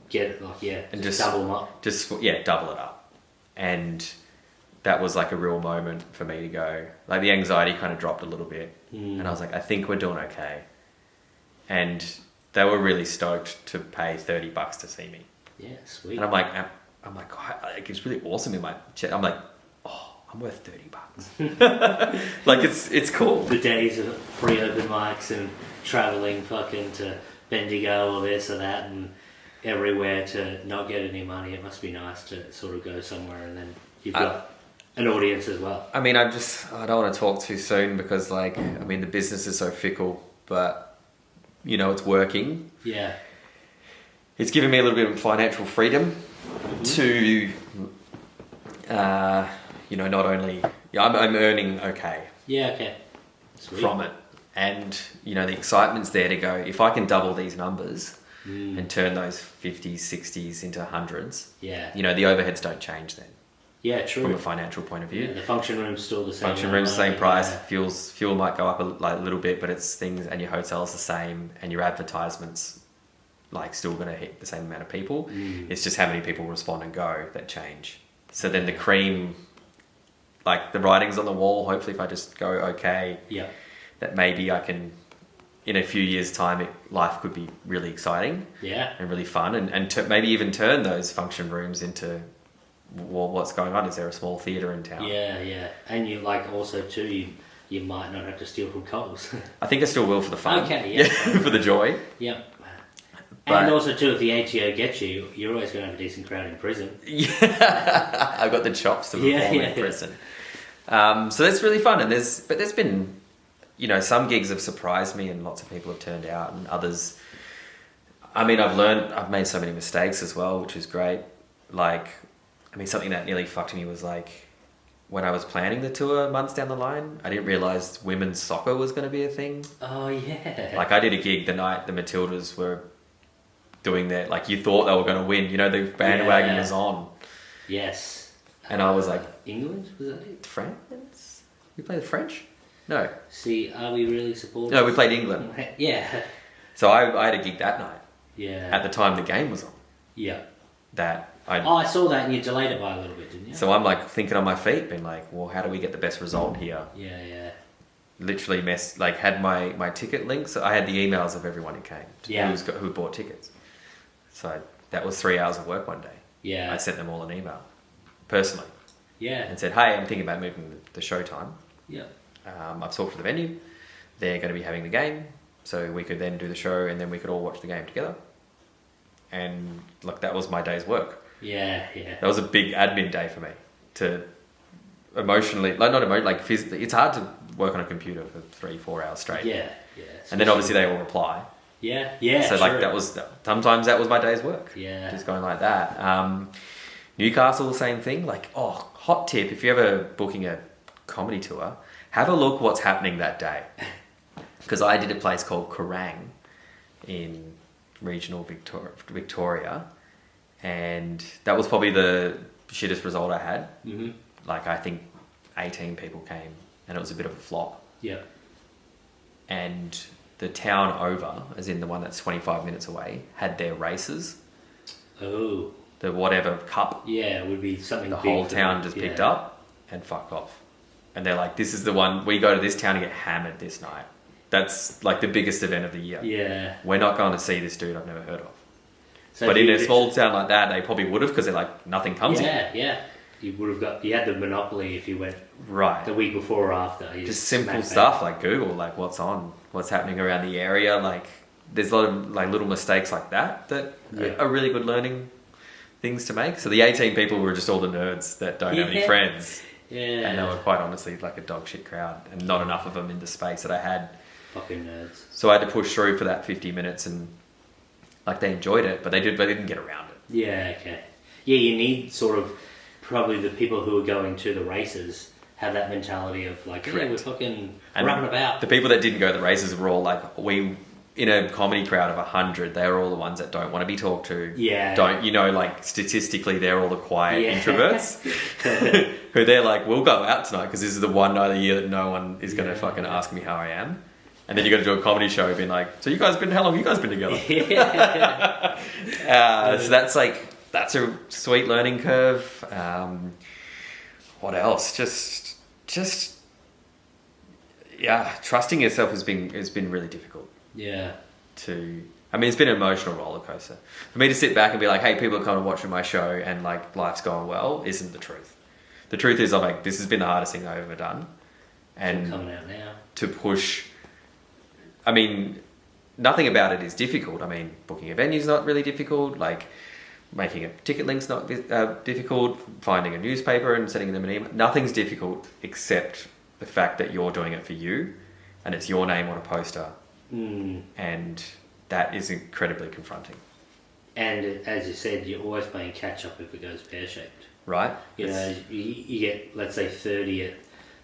get it and just double them up. Double it up. And that was like a real moment for me to go, like the anxiety kind of dropped a little bit. And I was like, I think we're doing okay. And they were really stoked to pay $30 to see me. Yeah, sweet. And I'm like, it's really awesome in my chat. I'm like, I'm worth $30. Like it's cool. The days of free open mics and traveling fucking to Bendigo or this or that and everywhere to not get any money. It must be nice to sort of go somewhere and then you've got an audience as well. I mean, I don't want to talk too soon because the business is so fickle, but it's working. Yeah. It's given me a little bit of financial freedom to not only... I'm earning okay. Yeah, okay. Sweet. From it. And, the excitement's there to go, if I can double these numbers and turn those 50s, 60s into hundreds, the overheads don't change then. Yeah, true. From a financial point of view. Yeah, the function room's still the same. Function room's the same price. Fuel might go up a little bit, but it's things, and your hotel's the same, and your advertisements still going to hit the same amount of people. It's just how many people respond and go that change. So then the cream... Like the writing's on the wall, hopefully if I just go okay, that maybe I can, in a few years' time, life could be really exciting and really fun and maybe even turn those function rooms into, what's going on? Is there a small theatre in town? Yeah. And you also too, you might not have to steal from Coles. I think I still will for the fun. Okay, yeah. For the joy. Yeah. And also too, if the ATO gets you, you're always going to have a decent crowd in prison. Yeah, I've got the chops to perform in prison. So that's really fun, and there's been, some gigs have surprised me, and lots of people have turned out, and others. I mean, I've made so many mistakes as well, which is great. Something that nearly fucked me was when I was planning the tour months down the line, I didn't realise women's soccer was going to be a thing. Oh yeah. I did a gig the night the Matildas were doing their, you thought they were going to win, the bandwagon was on. Yes. And I was like... England? Was that it? France? We played the French? No. See, are we really supporters? No, we played England. Yeah. So I had a gig that night. Yeah. At the time the game was on. Yeah. I saw that and you delayed it by a little bit, didn't you? So I'm thinking on my feet, being well, how do we get the best result here? Yeah. Literally had my ticket links. I had the emails of everyone who came. Who bought tickets. So that was 3 hours of work one day. Yeah. I sent them all an email. Personally. Yeah. And said, hey, I'm thinking about moving the show time. Yeah. I've talked to the venue. they're going to be having the game, so we could then do the show, and then we could all watch the game together. And like that was my day's work. Yeah. That was a big admin day for me to emotionally, like physically. It's hard to work on a computer for 3-4 hours straight. Yeah. And then obviously they all reply. Yeah. So like that was sometimes that was my day's work. Yeah. Just going like that. Newcastle, same thing. Like, hot tip: if you're ever booking a comedy tour, have a look what's happening that day. Because I did a place called Kerrang in regional Victoria, and that was probably the shittest result I had. Mm-hmm. Like I think 18 people came, and it was a bit of a flop. Yeah. And the town over, as in the one that's 25 minutes away, had their races. Oh. The whatever cup. Yeah, it would be something the big whole for town them. just picked up and fucked off. And they're like, this is the one, we go to this town and get hammered this night. That's like the biggest event of the year. Yeah. We're not going to see this dude I've never heard of. So but in a small town like that, they probably would have, because they're like, nothing comes here. Yeah. You had the monopoly if you went Right. the week before or after. You Just simple stuff like Google, like what's on, what's happening around the area. Like there's a lot of like little mistakes like that are really good learning things to make. So the 18 people were just all the nerds that don't have any friends. Yeah. And they were quite honestly like a dog shit crowd, and not enough of them in the space that I had. Fucking nerds. So I had to push through for that 50 minutes, and like they enjoyed it, but they didn't get around it. Yeah, okay. Yeah, you need sort of probably the people who are going to the races have that mentality of like, yeah, we're fucking rapping about. The people that didn't go to the races were all like, in a comedy crowd of 100, they're all the ones that don't want to be talked to. Yeah. Like statistically, they're all the quiet introverts who they're like, we'll go out tonight because this is the one night of the year that no one is going to fucking ask me how I am. And then you got to do a comedy show being like, so how long have you guys been together? So that's a sweet learning curve. What else? Just trusting yourself has been really difficult. Yeah. It's been an emotional roller coaster. For me to sit back and be like, hey, people are kind of watching my show and like life's going well, isn't the truth. The truth is, I'm like, this has been the hardest thing I've ever done. And it's coming out now. To push, nothing about it is difficult. Booking a venue's not really difficult. Like making a ticket link's not difficult. Finding a newspaper and sending them an email, nothing's difficult except the fact that you're doing it for you, and it's your name on a poster. And that is incredibly confronting. And as you said, you're always playing catch up if it goes pear-shaped. Right. You get, let's say, 30 at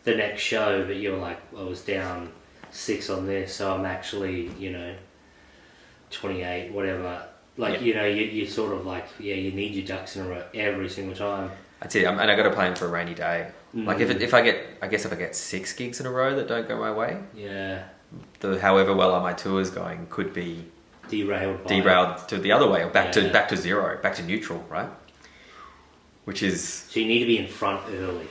the next show, but you're like, I was down 6 on this, so I'm actually, 28, whatever. Like, you sort of like, you need your ducks in a row every single time. That's it. And I got to plan for a rainy day. Like if I get 6 gigs in a row that don't go my way. Yeah. However well are my tours going could be derailed to the other way, or back to zero, back to neutral, right? Which is, so you need to be in front early.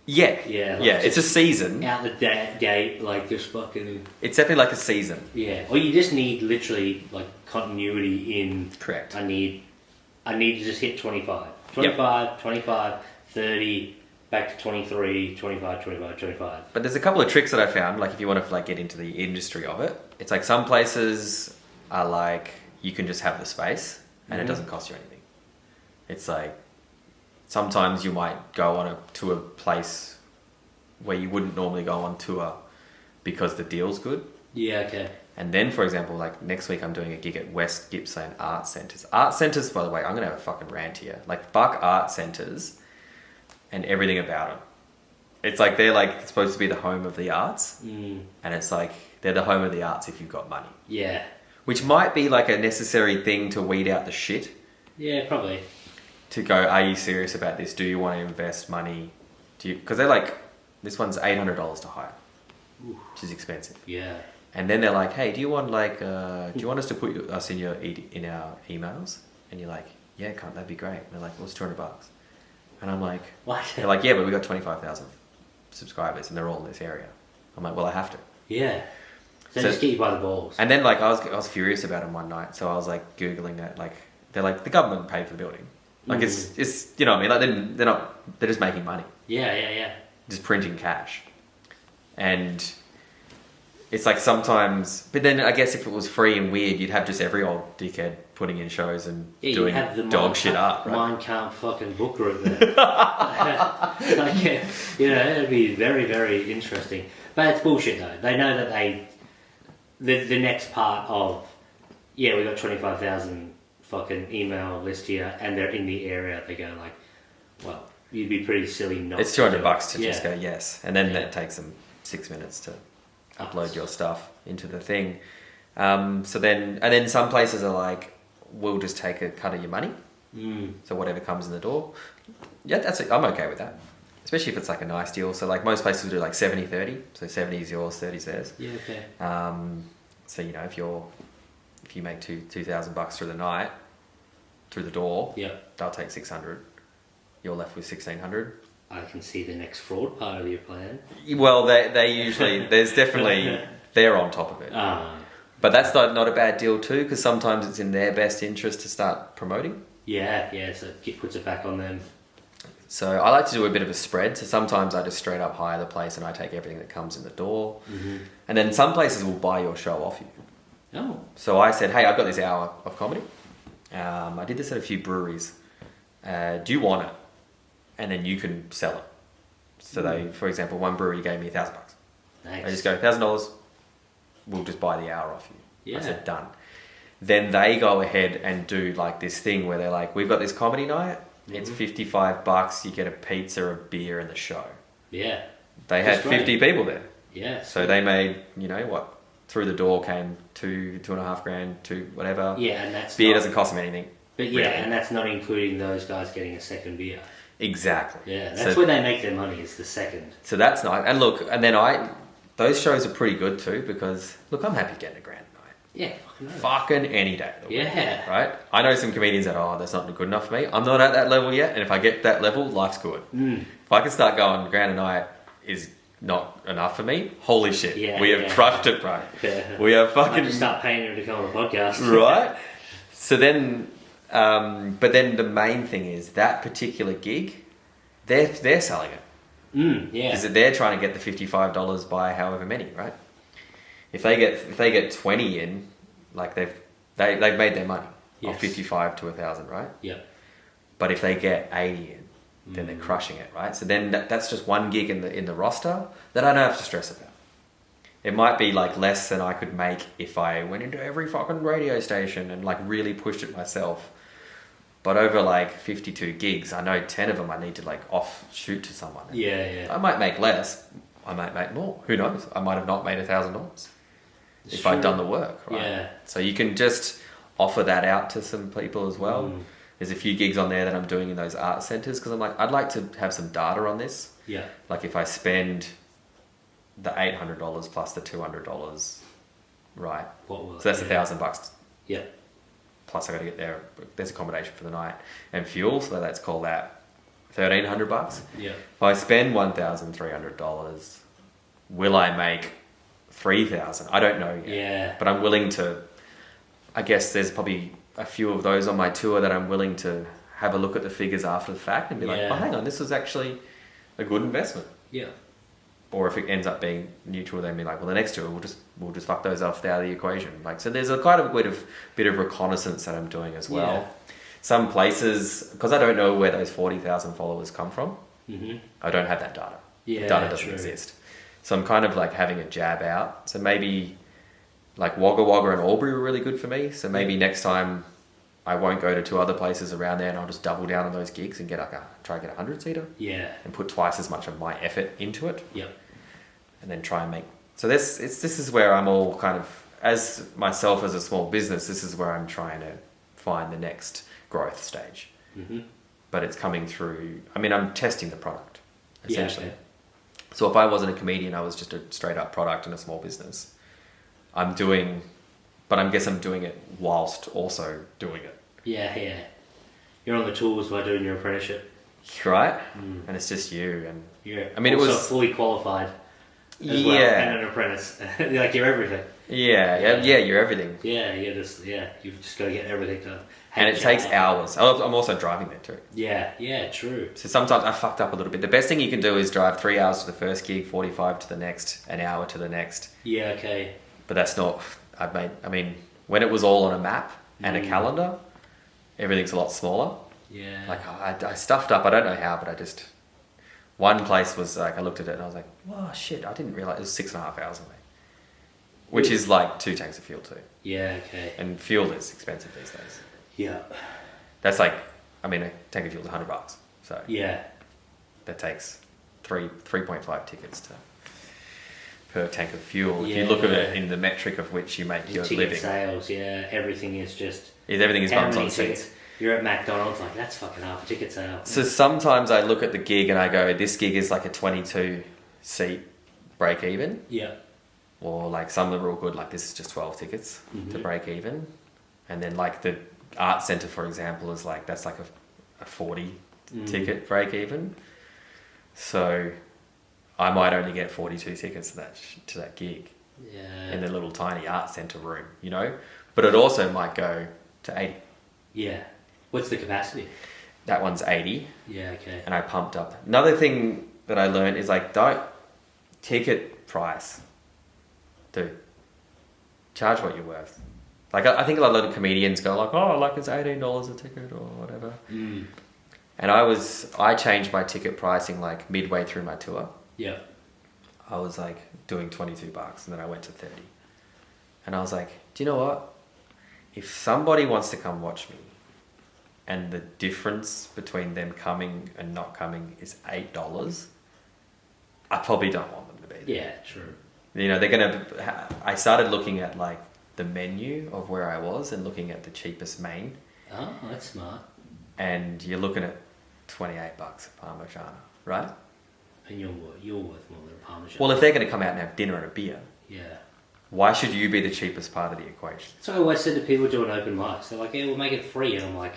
Yeah. Like it's a season out the gate, like just fucking. It's definitely like a season. Yeah, or you just need literally like continuity in. Correct. I need to just hit 25, 25, 30. Back to 23, 25, 25, 25. But there's a couple of tricks that I found, like if you want to like get into the industry of it. It's like some places are like, you can just have the space and it doesn't cost you anything. It's like, sometimes you might go to a place where you wouldn't normally go on tour because the deal's good. Yeah, okay. And then, for example, like next week I'm doing a gig at West Gippsland Art Centres. Art Centres, by the way, I'm going to have a fucking rant here. Like, fuck art centres and everything about them. It's like they're like supposed to be the home of the arts, and it's like they're the home of the arts if you've got money. Yeah. Which might be like a necessary thing to weed out the shit. Yeah, probably. To go, are you serious about this? Do you want to invest money? Because they're like, this one's $800 to hire, which is expensive. Yeah. And then they're like, hey, do you want us to put us in in our emails? And you're like, yeah, that'd be great. And they're like, well, it's $200. And I'm like, what? They're like, yeah, but we got 25,000 subscribers and they're all in this area. I'm like, well, I have to. Yeah. So just get you by the balls. And then like I was furious about them one night, so I was like Googling it. Like they're like, the government paid for the building. Like it's you know what I mean, like they're just making money. Yeah. Just printing cash. And it's like sometimes, but then I guess if it was free and weird, you'd have just every old dickhead putting in shows and doing dog shit up, right? Mine can't fucking book group there. Like, it'd be very, very interesting. But it's bullshit though. They know that the next part of, we got 25,000 fucking email list here, and they're in the area. They go like, well, you'd be pretty silly not. It's $200 to just go yes, and then that takes them 6 minutes to upload your stuff into the thing. So then some places are like, we'll just take a cut of your money. So whatever comes in the door. Yeah, I'm okay with that. Especially if it's like a nice deal. So like most places do like 70-30. So 70 is yours, 30 is theirs. Yeah, okay. So if you make $2,000 through the night, through the door, they'll take 600. You're left with 1,600. I can see the next fraud part of your plan. Well, they usually, there's definitely, they're on top of it. But that's not a bad deal too, because sometimes it's in their best interest to start promoting. Yeah, so it puts it back on them. So I like to do a bit of a spread. So sometimes I just straight up hire the place and I take everything that comes in the door. And then some places will buy your show off you. Oh. So I said, hey, I've got this hour of comedy. I did this at a few breweries. Do you want it? And then you can sell it. So they, for example, one brewery gave me $1,000. Nice. They just go, $1,000, we'll just buy the hour off you. Yeah. I said, done. Then they go ahead and do like this thing where they're like, we've got this comedy night. It's $55. You get a pizza, a beer, and the show. Yeah. They had 50 people there. Yeah. So they made, through the door came $2.5 grand, whatever. Yeah, and that's beer doesn't cost them anything. But yeah, really. And that's not including those guys getting a second beer. Exactly. Yeah, that's where they make their money, is the second. So that's nice. And look, and then those shows are pretty good too, because look, I'm happy getting a grand a night. Yeah, fucking any day of the week. Yeah. Right? I know some comedians that, that's not good enough for me. I'm not at that level yet, and if I get that level, life's good. If I can start going, grand a night is not enough for me, holy shit. Yeah, we have crushed it, bro. Yeah. We have fucking... I might just start paying her to come on the podcast. Right? So then... but then the main thing is that particular gig, they're selling it. Yeah. Because they're trying to get the $55 by however many, right? If they get 20 in, like they've made their money off 55 to 1,000, right? Yeah. But if they get 80 in, then they're crushing it, right? So then that's just one gig in the roster that I don't have to stress about. It might be like less than I could make if I went into every fucking radio station and like really pushed it myself. But over like 52 gigs, I know 10 of them I need to like offshoot to someone. Yeah. I might make less. I might make more. Who knows? I might have not made $1,000 if I'd done the work, right? Yeah. So you can just offer that out to some people as well. There's a few gigs on there that I'm doing in those art centres because I'm like, I'd like to have some data on this. Yeah. Like if I spend the $800 plus the $200, right? So that's $1,000. Yeah. Plus I got to get there. There's accommodation for the night and fuel, so let's call that $1,300. Yeah. If I spend $1,300, will I make $3,000? I don't know yet. Yeah. But I'm willing to. I guess there's probably a few of those on my tour that I'm willing to have a look at the figures after the fact and be like, oh, hang on, this was actually a good investment. Yeah. Or if it ends up being neutral, then be like, well, the next tour we'll just fuck those off out of the equation. Like, so there's a kind of bit of reconnaissance that I'm doing as well. Yeah. Some places, because I don't know where those 40,000 followers come from, I don't have that data. Yeah, the data doesn't exist. So I'm kind of like having a jab out. So maybe like Wagga Wagga and Albury were really good for me. So maybe next time I won't go to 2 other places around there and I'll just double down on those gigs and try and get a 100-seater. Yeah. And put twice as much of my effort into it. Yep. And then try and make... So this is where I'm all kind of... As myself as a small business, this is where I'm trying to find the next growth stage. But it's coming through... I mean, I'm testing the product, essentially. Yeah. So if I wasn't a comedian, I was just a straight up product in a small business. I'm doing it whilst also doing it. Yeah. You're on the tools while doing your apprenticeship. Right? And it's just you. And yeah. I mean, also it was... fully qualified as well, and an apprentice. Like, you're everything. Yeah, you're everything. You've just got to get everything done. And it takes hours. I'm also driving there too. Yeah, true. So sometimes I fucked up a little bit. The best thing you can do is drive 3 hours to the first gig, 45 to the next, an hour to the next. Yeah, okay. But that's not... I mean, when it was all on a map and a calendar, everything's a lot smaller. Yeah. Like, I stuffed up. I don't know how, but I just... One place was like, I looked at it and I was like, oh shit, I didn't realise it was 6.5 hours away. Which is like 2 tanks of fuel too. Yeah, okay. And fuel is expensive these days. Yeah. That's like, I mean, a tank of fuel is $100. So yeah, that takes 3.5 tickets per tank of fuel. If you look at it in the metric of which you make your ticket living. sales, everything is just... Everything is how bums many on tickets? seats. You're at McDonald's, like, that's fucking half a ticket sale. So sometimes I look at the gig and I go, this gig is like a 22 seat break even. Yeah. Or like some are real good, like this is just 12 tickets to break even. And then like the art centre, for example, is like, that's like a 40 ticket break even. So I might only get 42 tickets to that gig in the little tiny art centre room, you know? But it also might go to 80. Yeah. What's the capacity? That one's 80. Yeah, okay. And I pumped up. Another thing that I learned is like, don't ticket price. Dude, charge what you're worth. Like, I think a lot of comedians go like, oh, like it's $18 a ticket or whatever. Mm. And I changed my ticket pricing like midway through my tour. Yeah. I was like doing $22 and then I went to 30. And I was like, do you know what? If somebody wants to come watch me and the difference between them coming and not coming is $8, I probably don't want them to be there. Yeah, true. You know, I started looking at like the menu of where I was and looking at the cheapest main. Oh, that's smart. And you're looking at $28 a Parmigiana, right? And you're worth more than a Parmesan. Well, if they're going to come out and have dinner and a beer, yeah. Why should you be the cheapest part of the equation? So I always said to people doing open mics, they're like, yeah, we'll make it free. And I'm like,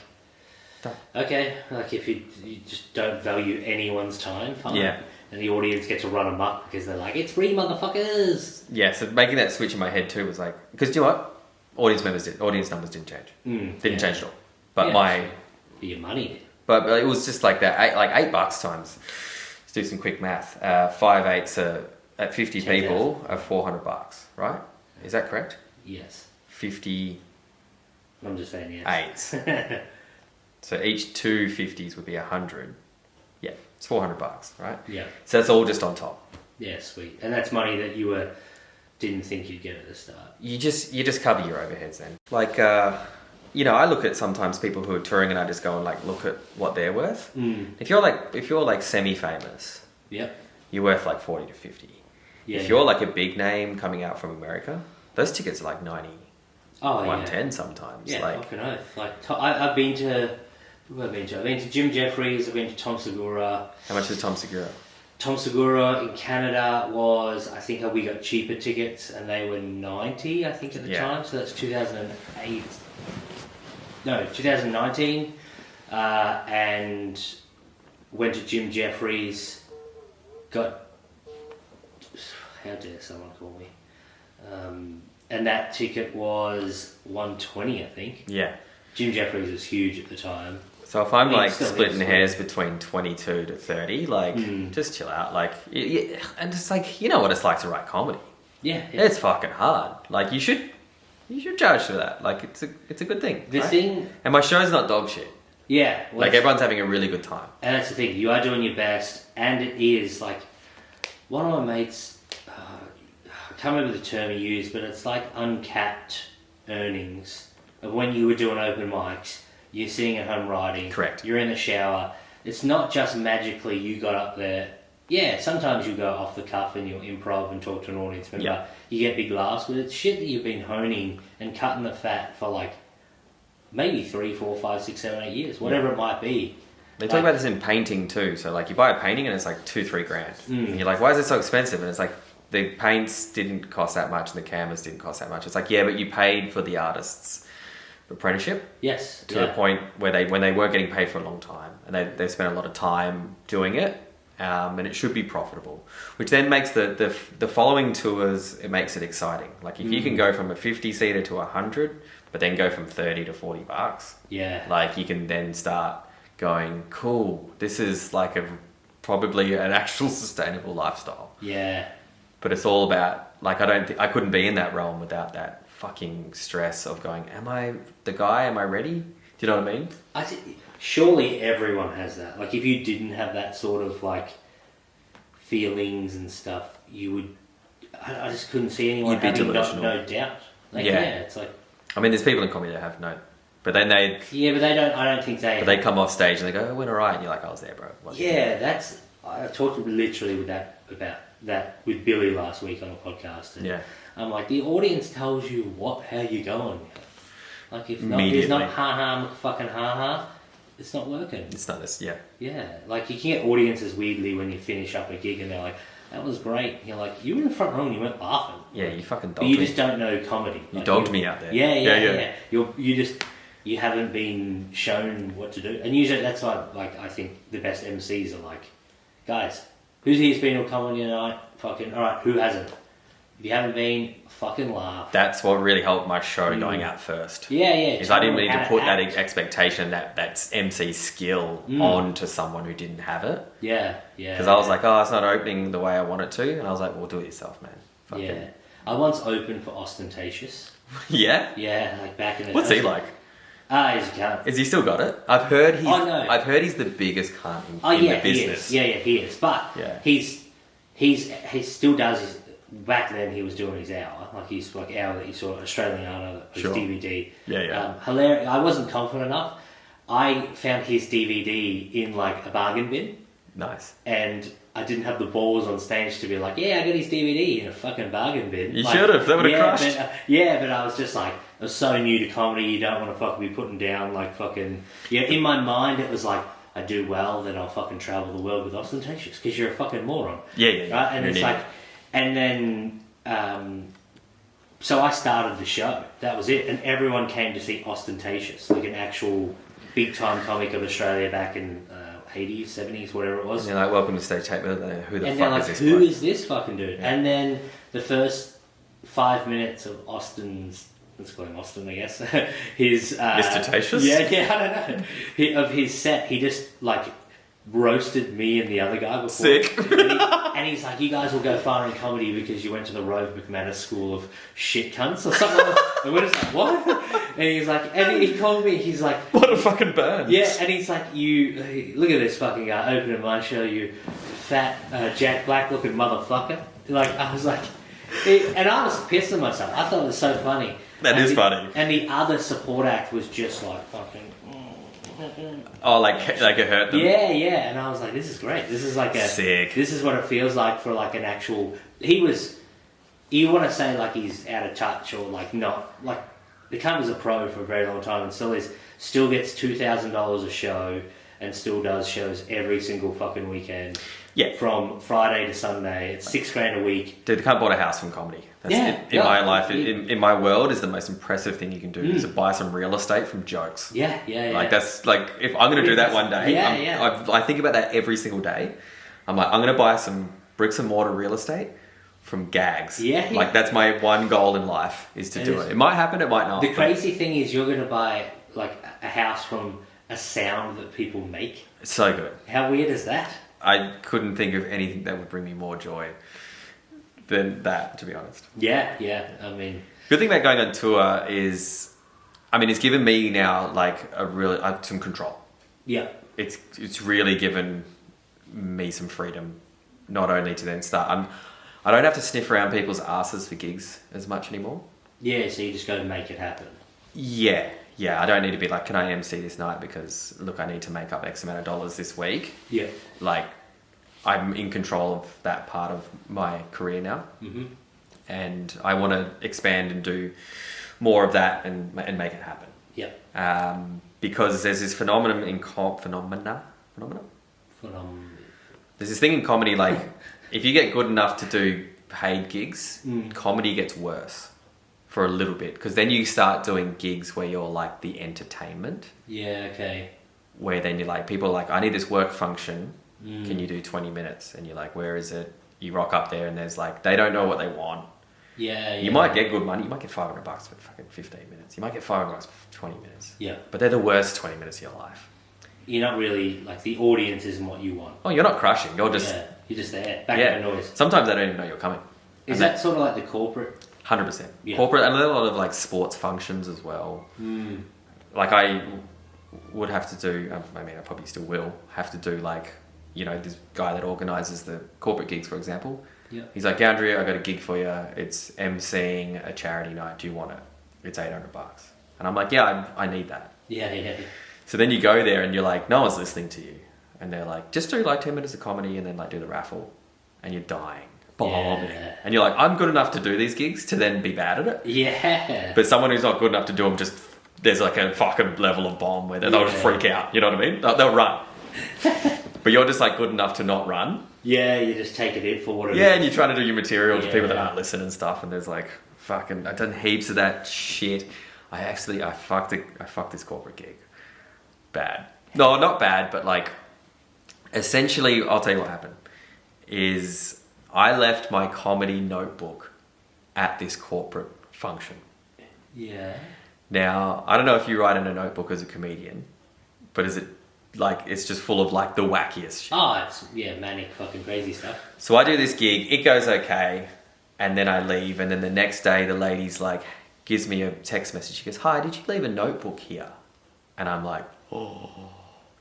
okay, like if you just don't value anyone's time, fine. Yeah. And the audience gets to run amok because they're like, it's free, motherfuckers. Yeah, so making that switch in my head too was like, because you know what? Audience numbers didn't change. Didn't change at all. But your money. But it was just like that, $8 times. Let's do some quick math. 5 eighths at 50 people are $400, right? Is that correct? Yes. 50. I'm just saying yes. Eights. So each 2 50s would be 100. Yeah, it's $400, right? Yeah. So that's all just on top. Yeah, sweet. And that's money that you didn't think you'd get at the start. You just cover your overheads then. Like, you know, I look at sometimes people who are touring and I just go and like look at what they're worth. Mm. If you're like semi-famous, yep, you're worth like 40 to 50. Yeah, if you're like a big name coming out from America, those tickets are like 90. Oh, 110 sometimes. Yeah, like, fucking oath. Like, I've been to... Who have I been to? I've been to Jim Jeffries, I've been to Tom Segura. How much is Tom Segura? Tom Segura in Canada was, I think we got cheaper tickets and they were 90, I think, at the time. So that's 2008. No, 2019. And went to Jim Jeffries, got... How dare someone call me? And that ticket was 120, I think. Yeah. Jim Jeffries was huge at the time. So if I'm like splitting hairs between 22 to 30, like just chill out. Like, and it's like, you know what it's like to write comedy. Yeah. It's fucking hard. Like you should charge for that. Like it's a good thing. And my show's not dog shit. Yeah. Well, like everyone's having a really good time. And that's the thing. You are doing your best, and it is like one of my mates. I can't remember the term he used, but it's like uncapped earnings of when you were doing open mics. You're sitting at home writing. Correct. You're in the shower. It's not just magically you got up there. Yeah, sometimes you go off the cuff and you'll improv and talk to an audience member. Yeah. You get big laughs, but it's shit that you've been honing and cutting the fat for like maybe 3, 4, 5, 6, 7, 8 years, whatever it might be. They talk about this in painting too. So like you buy a painting and it's like $2-3 grand. And you're like, why is it so expensive? And it's like, the paints didn't cost that much and the canvas didn't cost that much. It's like, yeah, but you paid for the artist's apprenticeship. Yes. To a point where when they weren't getting paid for a long time and they spent a lot of time doing it and it should be profitable, which then makes the following tours, it makes it exciting. Like if you can go from a 50-seater to 100, but then go from 30 to $40, like you can then start going, cool, this is like probably an actual sustainable lifestyle. Yeah. But it's all about, like, I couldn't be in that realm without that fucking stress of going, am I the guy? Am I ready? Do you know what I mean? Surely everyone has that. Like, if you didn't have that sort of, like, feelings and stuff, you would... I just couldn't see anyone having no doubt. Like, it's like... I mean, there's people in comedy that have no... But then they... Yeah, but they don't... I don't think they... But they come off stage and they go, oh, went all right. And you're like, I was there, bro. That's... I talked literally about that with Billy last week on a podcast. And I'm like, the audience tells you how you're going. Like, if not, there's not ha-ha, fucking ha-ha, it's not working. It's not this, Yeah, like you can get audiences weirdly when you finish up a gig and they're like, that was great. You're like, you were in the front row and you weren't laughing. Yeah, you fucking dogged me. But you just don't know comedy. You dogged me out there. Yeah. You haven't been shown what to do. And usually that's why, like, I think the best MCs are like, guys, who's here's been on comedy tonight? Fucking, alright, who hasn't? If you haven't been, fucking laugh. That's what really helped my show going out first. Yeah. Is I didn't need to put that expectation, that MC skill onto someone who didn't have it. Yeah. Because I was like, oh, it's not opening the way I want it to. And I was like, well, do it yourself, man. I once opened for Ostentatious. Yeah? Yeah, like back in the day. What's he like? He's a cunt. Is he still got it? I've heard he's the biggest cunt in the business. He is. But he still does back then he was doing his hour. Like his hour that you saw Australian Hour, his DVD. Hilarious. I wasn't confident enough. I found his DVD in like a bargain bin. Nice. And I didn't have the balls on stage to be like, I got his DVD in a fucking bargain bin. You should have. That would have crushed. But I was just like, I was so new to comedy, you don't want to fucking be putting down like fucking... Yeah, in my mind it was like, I do well, then I'll fucking travel the world with Ostentatious, because you're a fucking moron. Yeah. Right? And it's like... And then... so I started the show. That was it. And everyone came to see Ostentatious, like an actual big-time comic of Australia back in... 80s, 70s, whatever it was. And they're like, welcome to Stage Tait, who the and fuck like, is this who is this fucking dude? Yeah. And then the first 5 minutes of Austin's, let's call him Austin, I guess, his... Mr. Tatious? Yeah, I don't know. Of his set, he just, like, roasted me and the other guy before. Sick. And he's like, you guys will go far in comedy because you went to the Rove McManus School of Shit Cunts or something like that. And we're just like, what? And he's like, and he called me, he's like... What a fucking burn. Yeah, and he's like, you... Look at this fucking guy opening my show, you fat Jack Black looking motherfucker. Like, I was like... And I was pissing myself. I thought it was so funny. That is funny. And the other support act was just like fucking... Oh, like it hurt them? Yeah, and I was like, this is great. This is like a... Sick. This is what it feels like for like an actual... He was... You want to say like he's out of touch or like not... Like, the cunt was a pro for a very long time and still gets $2,000 a show and still does shows every single fucking weekend. Yeah. From Friday to Sunday. It's $6,000 a week. Dude, the cunt bought a house from comedy. That's in my life, in my world, is the most impressive thing you can do is to buy some real estate from jokes. Yeah. Like that's like, if I'm going to do that one day, I think about that every single day. I'm like, I'm going to buy some bricks and mortar real estate from gags. Yeah. Like that's my one goal in life is to do it. It might happen, it might not. The crazy thing is you're going to buy like a house from a sound that people make. It's so good. How weird is that? I couldn't think of anything that would bring me more joy than that, to be honest. Yeah. I mean... Good thing about going on tour is... I mean, it's given me now, like, some control. Yeah. It's really given me some freedom, not only to then start... I don't have to sniff around people's asses for gigs as much anymore. Yeah, so you just got to make it happen. Yeah. I don't need to be like, can I MC this night because, look, I need to make up X amount of dollars this week. Yeah. Like, I'm in control of that part of my career now. Mm-hmm. And I want to expand and do more of that and make it happen. Yeah. Because there's this phenomenon in There's this thing in comedy, like, if you get good enough to do paid gigs, comedy gets worse for a little bit. Because then you start doing gigs where you're like the entertainment. Yeah, okay. Where then you're like, people are like, I need this work function Can you do 20 minutes? And you're like, where is it? You rock up there and there's like, they don't know what they want. Yeah. You might get good money. You might get $500 for fucking 15 minutes. You might get $500 for 20 minutes. Yeah. But they're the worst 20 minutes of your life. You're not really, like, the audience isn't what you want. Oh, you're not crushing. You're just... Yeah, you're just there. Background noise. Sometimes they don't even know you're coming. Is that sort of like the corporate? 100%. Yeah. Corporate, and a lot of like sports functions as well. Like I would have to do, I mean I probably still will, have to do like, you know, this guy that organises the corporate gigs, for example. Yeah. He's like, Goundrey, I got a gig for you. It's emceeing a charity night. Do you want it? It's $800. And I'm like, yeah, I need that. Yeah. So then you go there and you're like, no one's listening to you. And they're like, just do like 10 minutes of comedy and then like do the raffle. And you're dying. Bombing. Yeah. And you're like, I'm good enough to do these gigs to then be bad at it. Yeah. But someone who's not good enough to do them, just there's like a fucking level of bomb where they'll just freak out. You know what I mean? They'll run. But you're just like good enough to not run. Yeah, you just take it in for what it is. Yeah, and you're trying to do your material to people that aren't listening and stuff. And there's like fucking, I've done heaps of that shit. I fucked this corporate gig. Bad. No, not bad, but like, essentially, I'll tell you what happened. Is I left my comedy notebook at this corporate function. Yeah. Now, I don't know if you write in a notebook as a comedian, but is it like, it's just full of like the wackiest shit. Oh, it's, manic fucking crazy stuff. So I do this gig, it goes okay, and then I leave, and then the next day the lady's like, gives me a text message. She goes, hi, did you leave a notebook here? And I'm like, oh,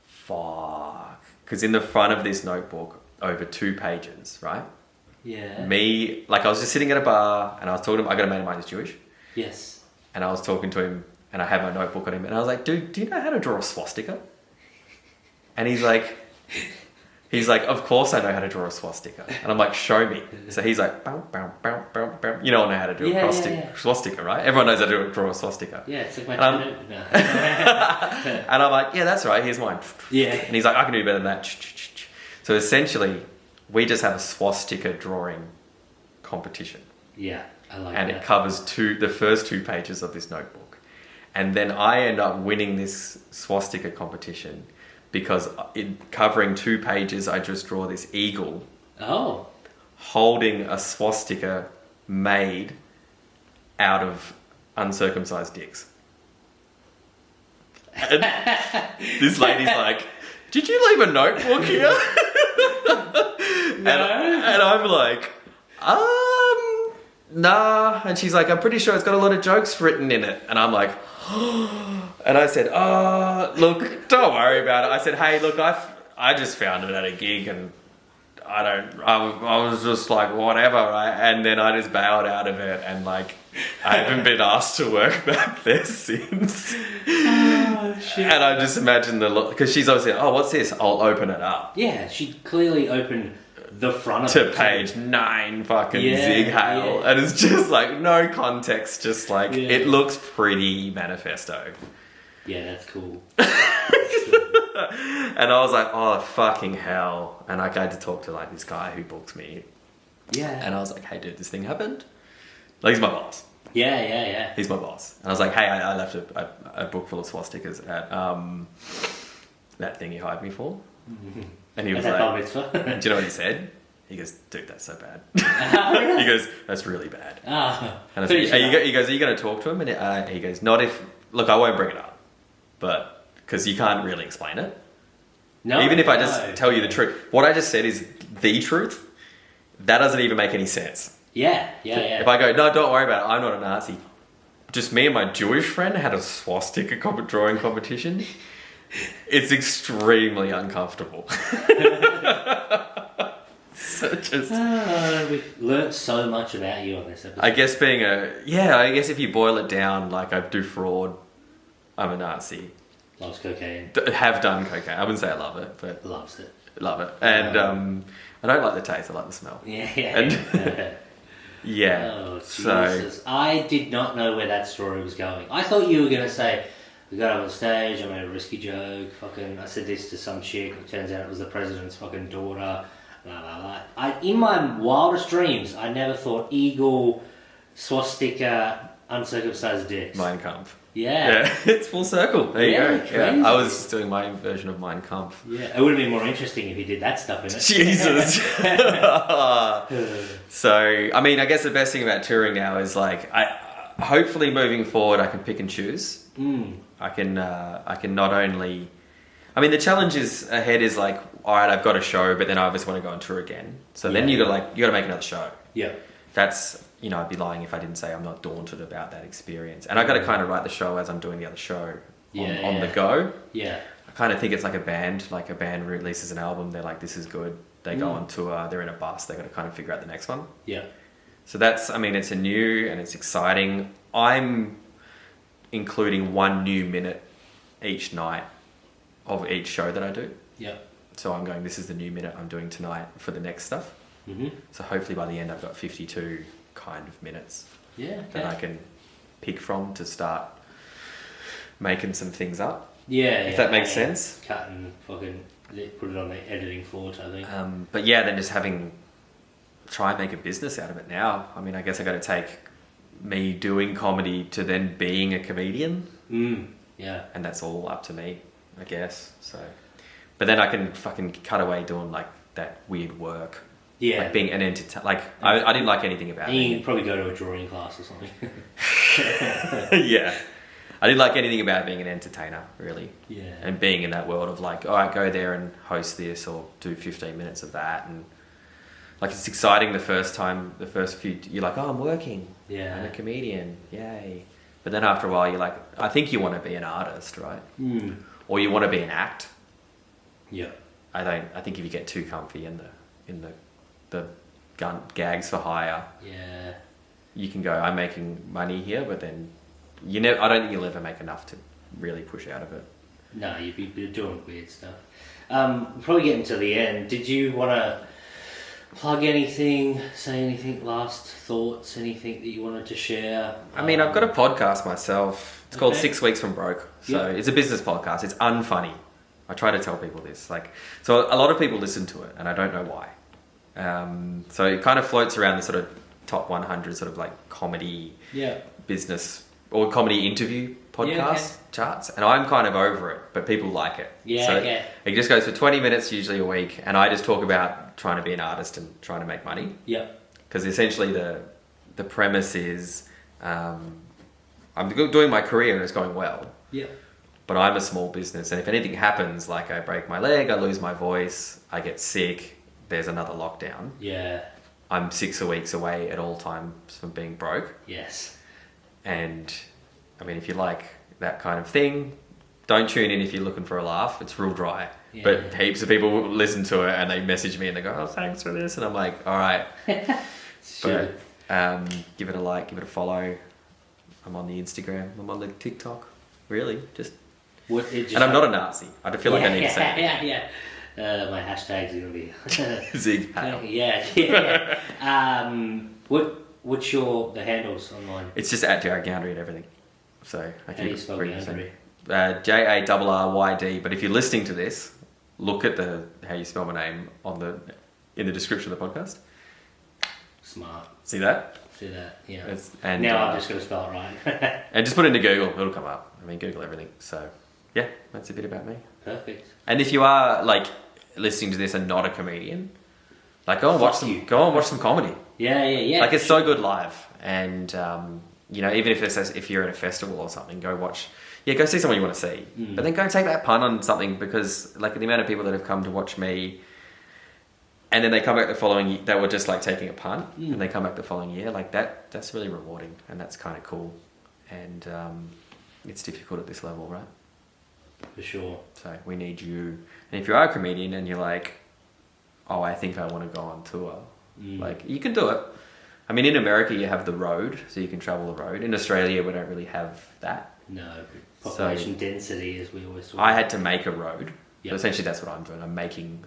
fuck. Because in the front of this notebook, over 2 pages, right? Yeah. Me, like I was just sitting at a bar and I was talking to him, I got a mate of mine who's Jewish. Yes. And I was talking to him and I had my notebook on him and I was like, dude, do you know how to draw a swastika? And he's like, of course I know how to draw a swastika. And I'm like, show me. So he's like, bow, bow, bow, bow, bow. You know I know how to do a swastika, right? Everyone knows how to draw a swastika. Yeah, it's like my and and I'm like, yeah, that's right, here's mine. Yeah. And he's like, I can do better than that. So essentially, we just have a swastika drawing competition. Yeah, I like and that. And it covers the first 2 pages of this notebook. And then I end up winning this swastika competition because covering 2 pages, I just draw this eagle holding a swastika made out of uncircumcised dicks. And this lady's like, did you leave a notebook here? And I'm like, nah. And she's like, I'm pretty sure it's got a lot of jokes written in it. And I'm like, and I said, look, don't worry about it. I said, hey, look, I just found it at a gig and I was just like, whatever, right? And then I just bailed out of it and like, I haven't been asked to work back there since. Oh, shit. And I just imagine the look, because she's obviously, what's this? I'll open it up. Yeah, she clearly opened the front of to page 9 fucking zig hail. And it's just like, no context, just like, it looks pretty manifesto. Yeah, that's cool. And I was like, oh, fucking hell. And I had to talk to like this guy who booked me. Yeah. And I was like, hey, dude, this thing happened. Like, he's my boss. Yeah. He's my boss. And I was like, hey, I left a book full of swastikas at that thing you hired me for. Mm-hmm. And he was like, do you know what he said? He goes, dude, that's so bad. He goes, that's really bad. And I said, he goes, are you going to talk to him? And he goes, not if, look, I won't bring it up. But, because you can't really explain it. No. Even if I just tell you the truth. What I just said is the truth. That doesn't even make any sense. Yeah. If I go, no, don't worry about it. I'm not a Nazi. Just me and my Jewish friend had a swastika drawing competition. It's extremely uncomfortable. So we've learnt so much about you on this episode. I guess I guess if you boil it down, like I do fraud, I'm a Nazi. Loves cocaine. Have done cocaine. I wouldn't say I love it, but loves it. Love it. And I don't like the taste. I like the smell. Yeah. And yeah. Oh, Jesus. I did not know where that story was going. I thought you were going to say, we got up on stage, I made a risky joke, I said this to some chick, it turns out it was the president's fucking daughter, blah, blah, blah. In my wildest dreams, I never thought eagle, swastika, uncircumcised dicks. Mein Kampf. Yeah. It's full circle. There you go. crazy. Yeah, I was doing my version of Mein Kampf. Yeah, it would have been more interesting if he did that stuff in it. Jesus. So, I mean, I guess the best thing about touring now is like, hopefully moving forward, I can pick and choose. I can not only, I mean, the challenge is ahead is like, all right, I've got a show, but then I just want to go on tour again. So then you got to make another show. Yeah. That's, I'd be lying if I didn't say I'm not daunted about that experience. And I got to kind of write the show as I'm doing the other show on the go. Yeah. I kind of think it's like a band releases an album. They're like, this is good. They go on tour. They're in a bus. They got to kind of figure out the next one. Yeah. So that's, I mean, it's a new and it's exciting. I'm including 1 new minute each night of each show that I do. Yeah. So I'm going, this is the new minute I'm doing tonight for the next stuff. Mm-hmm. So hopefully by the end I've got 52 kind of minutes that I can pick from to start making some things up. Yeah. If that makes sense. Cut and fucking put it on the editing floor, I think. But yeah, then just try and make a business out of it now. I mean, I guess I got to take me doing comedy to then being a comedian. Yeah. And that's all up to me, I guess. So, but then I can fucking cut away doing like that weird work. Yeah. Like being an entertainer. Like, I didn't like anything about it. You can probably go to a drawing class or something. Yeah. I didn't like anything about being an entertainer, really. Yeah. And being in that world of like, all right, go there and host this or do 15 minutes of that. And like, it's exciting the first few, you're like, oh, I'm working. Yeah. I'm a comedian. Yay. But then after a while, you're like, I think you want to be an artist, right? Or you want to be an act. Yeah. I think if you get too comfy in the gags for hire, you can go, I'm making money here, but then I don't think you'll ever make enough to really push out of it. No, you'd be doing weird stuff. Probably getting to the end. Did you want to plug anything, say anything, last thoughts, anything that you wanted to share? I mean, I've got a podcast myself. It's called 6 Weeks from Broke. So it's a business podcast. It's unfunny. I try to tell people this. So a lot of people listen to it, and I don't know why. So it kind of floats around the sort of top 100 sort of like comedy business or comedy interview podcast charts, and I'm kind of over it, but people like it. It just goes for 20 minutes usually a week, and I just talk about trying to be an artist and trying to make money. Because essentially the premise is I'm doing my career and it's going well. But I'm a small business, and if anything happens, like I break my leg, I lose my voice, I get sick, there's another lockdown. I'm 6 weeks away at all times from being broke. And I mean, if you like that kind of thing, don't tune in if you're looking for a laugh. It's real dry. But heaps of people listen to it and they message me and they go, oh, thanks for this. And I'm like, all right. But give it a like, give it a follow. I'm on the Instagram. I'm on the TikTok. Really, and I'm not a Nazi. I feel like I need to say it. My hashtags are going to be Zig. What's the handles online? It's just at Jarryd Goundrey and everything. So I How do you spell Goundrey? Jarryd. But if you're listening to this, look at how you spell my name in the description of the podcast. Smart. See that? See that? Yeah. And now I'm just going to spell it right. And just put it into Google. It'll come up. I mean, Google everything. So yeah, that's a bit about me. Perfect. And if you are like listening to this and not a comedian, like go and watch some comedy. Yeah. Like it's so good live, and even if you're at a festival or something, go watch. Yeah, go see someone you want to see, but then go take that punt on something, because like the amount of people that have come to watch me, and then they come back the following year, they were just like taking a punt, and they come back the following year, like that's really rewarding, and that's kind of cool, and it's difficult at this level, right? For sure. So we need you, and if you are a comedian and you're like, oh, I think I want to go on tour, like you can do it. I mean, in America you have the road, so you can travel the road. In Australia we don't really have that. No, population density, as we always talk. I had to make a road. So essentially that's what I'm doing. I'm making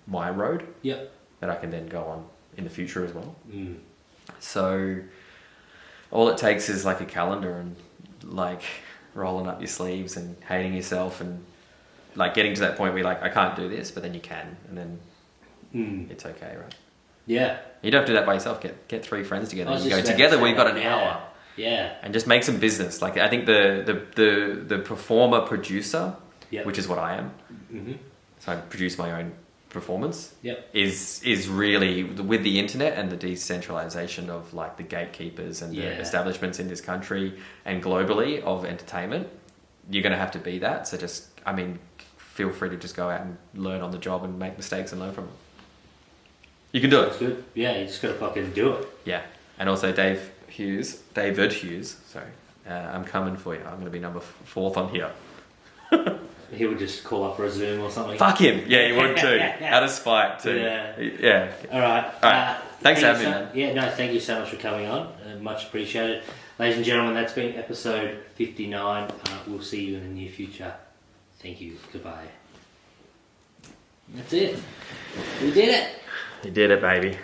my road that I can then go on in the future as well. So all it takes is like a calendar and like rolling up your sleeves and hating yourself and like getting to that point where you're like, I can't do this, but then you can, and then it's okay, right? Yeah. You don't have to do that by yourself. Get 3 friends together and you go, together we've got an hour. Yeah. And just make some business. Like, I think the performer producer, Yep. which is what I am. Mm-hmm. So I produce my own performance. Yep. Is really, with the internet and the decentralization of like the gatekeepers and the establishments in this country and globally of entertainment, you're going to have to be that. So just, I mean, feel free to just go out and learn on the job and make mistakes and learn from them. You can do it. That's good. Yeah, you just got to fucking do it. Yeah. And also David Hughes, sorry. I'm coming for you. I'm going to be number 4th on here. He would just call up for a Zoom or something. Fuck him. Yeah, he would too. Out of spite too. Yeah. All right. Thanks for having me, man. Yeah, no, thank you so much for coming on. Much appreciated. Ladies and gentlemen, that's been episode 59. We'll see you in the near future. Thank you. Goodbye. That's it. We did it. You did it, baby.